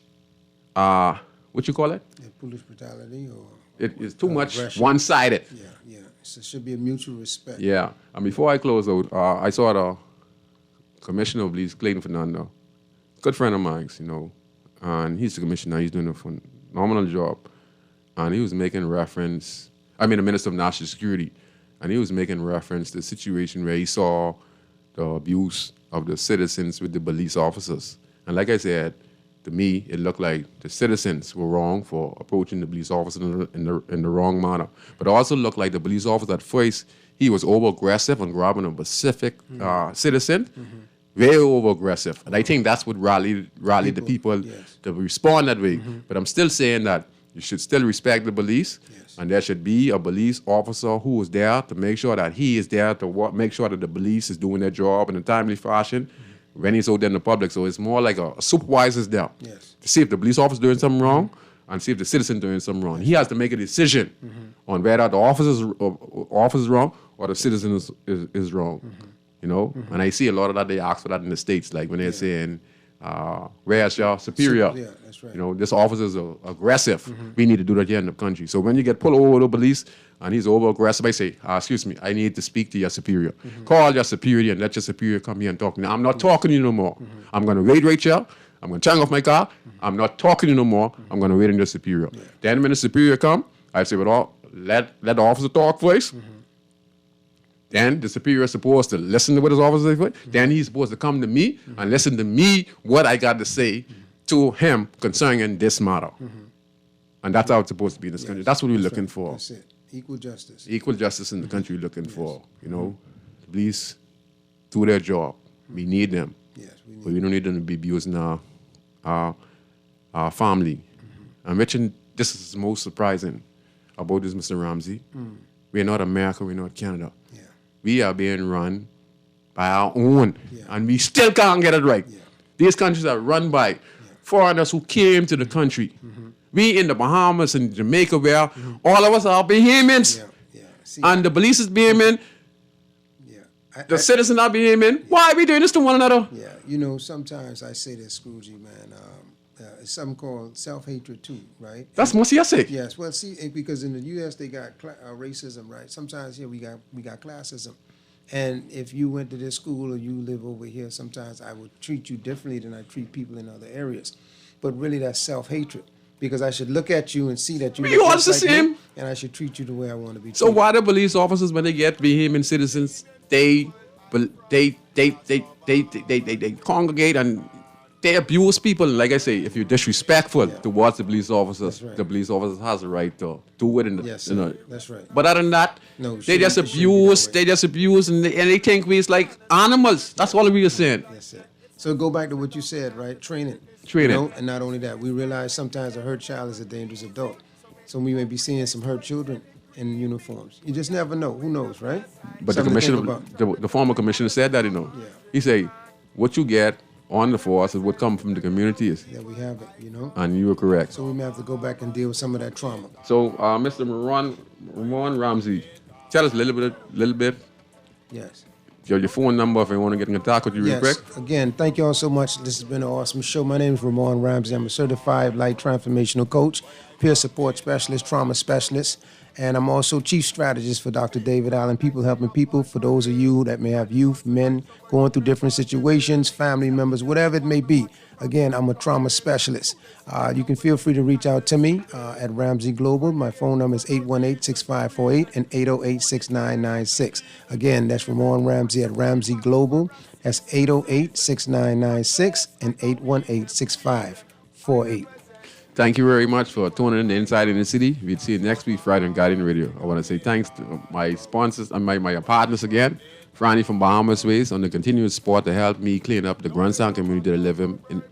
what you call it? Yeah, police brutality or It is too much aggression. one-sided. Yeah. So it should be a mutual respect. Yeah. And before I close out, I saw the Commissioner of Police, Clayton Fernando, good friend of mine, you know, and he's the commissioner. He's doing a phenomenal job. And he was making reference, the Minister of National Security, and he was making reference to the situation where he saw the abuse of the citizens with the police officers. And like I said, to me, it looked like the citizens were wrong for approaching the police officer in the wrong manner. But it also looked like the police officer at first, he was over-aggressive and grabbing a specific citizen, very over-aggressive. And I think that's what rallied the people to respond that way. But I'm still saying that you should still respect the police, and there should be a police officer who is there to make sure that he is there to make sure that the police is doing their job in a timely fashion when he's out there in the public. So it's more like a supervisor is there to see if the police officer is doing something wrong and see if the citizen doing something wrong. He has to make a decision on whether the officer is wrong or the citizen is wrong. You know, and I see a lot of that. They ask for that in the States, like when they're saying, "Where's your superior?" Yeah, that's right. You know, this officer is aggressive. We need to do that here in the country. So when you get pulled over the police and he's over aggressive, I say, "Excuse me, I need to speak to your superior. Call your superior and let your superior come here and talk to me. I'm not talking to you no more. I'm going to wait right here. I'm going to turn off my car. I'm not talking to you no more. I'm going to wait on your superior." Then when the superior come, I say, "Well, let the officer talk first." Then the superior is supposed to listen to what his officer says. Then he's supposed to come to me and listen to me what I got to say to him concerning this matter. And that's how it's supposed to be in this country. That's what we're looking for. That's it. Equal justice. Equal justice in the country we're looking for. You know, police do their job. We need them. Yes, we need But we don't need them to be abusing our family. And Richard, this is most surprising about this, Mr. Ramsey. We're not America, we're not Canada. Yeah. We are being run by our own, and we still can't get it right. These countries are run by foreigners who came to the country. We in the Bahamas and Jamaica, where all of us are Bahamians, and the police is Bahamian, the citizens are Bahamian. Why are we doing this to one another? Yeah, you know, sometimes I say this, Scrooge, man, it's something called self-hatred too, right? That's mostly I say. Yes, well, see, because in the U.S. they got racism, right? Sometimes here we got classism. And if you went to this school or you live over here, sometimes I would treat you differently than I treat people in other areas. But really that's self-hatred. Because I should look at you and see that you You look all just the like same. me, and I should treat you the way I want to be treated. So why the police officers, when they get Bahamian citizens, they congregate and they abuse people. Like I say, if you're disrespectful towards the police officers, the police officers has the right to do it. That's right. But other than that, they just abuse, and they think we're like animals. That's all we are saying. That's it. So go back to what you said, right? Training. Train it. And not only that, we realize sometimes a hurt child is a dangerous adult. So we may be seeing some hurt children in uniforms. You just never know. Who knows, right? But Something the to think commissioner, about. the former commissioner said that, Yeah. He say, what you get on the force is what come from the communities. Yeah, we have it, And you were correct. So we may have to go back and deal with some of that trauma. So, Mr. Ramon Ramsey, tell us a little bit. Yes. Your phone number if you want to get in contact with you real quick. Again, thank you all so much. This has been an awesome show. My name is Ramon Ramsey. I'm a certified light transformational coach, peer support specialist, trauma specialist, and I'm also chief strategist for Dr. David Allen, People Helping People. For those of you that may have youth, men going through different situations, family members, whatever it may be. Again, I'm a trauma specialist. You can feel free to reach out to me at Ramsey Global. My phone number is 818-6548 and 808-6996. Again, that's Ramon Ramsey at Ramsey Global. That's 808-6996 and 818-6548. Thank you very much for tuning in to Inside in the City. We'll see you next week, Friday on Guardian Radio. I want to say thanks to my sponsors and my partners again. Franny from Bahamas Ways on the continuous support to help me clean up the Grandstand community that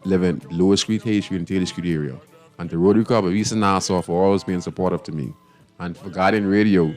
live in Lower Street, Hayes Street, and Taylor Street area. And to Rotary Club of Eastern Nassau for always being supportive to me. And for Guardian Radio,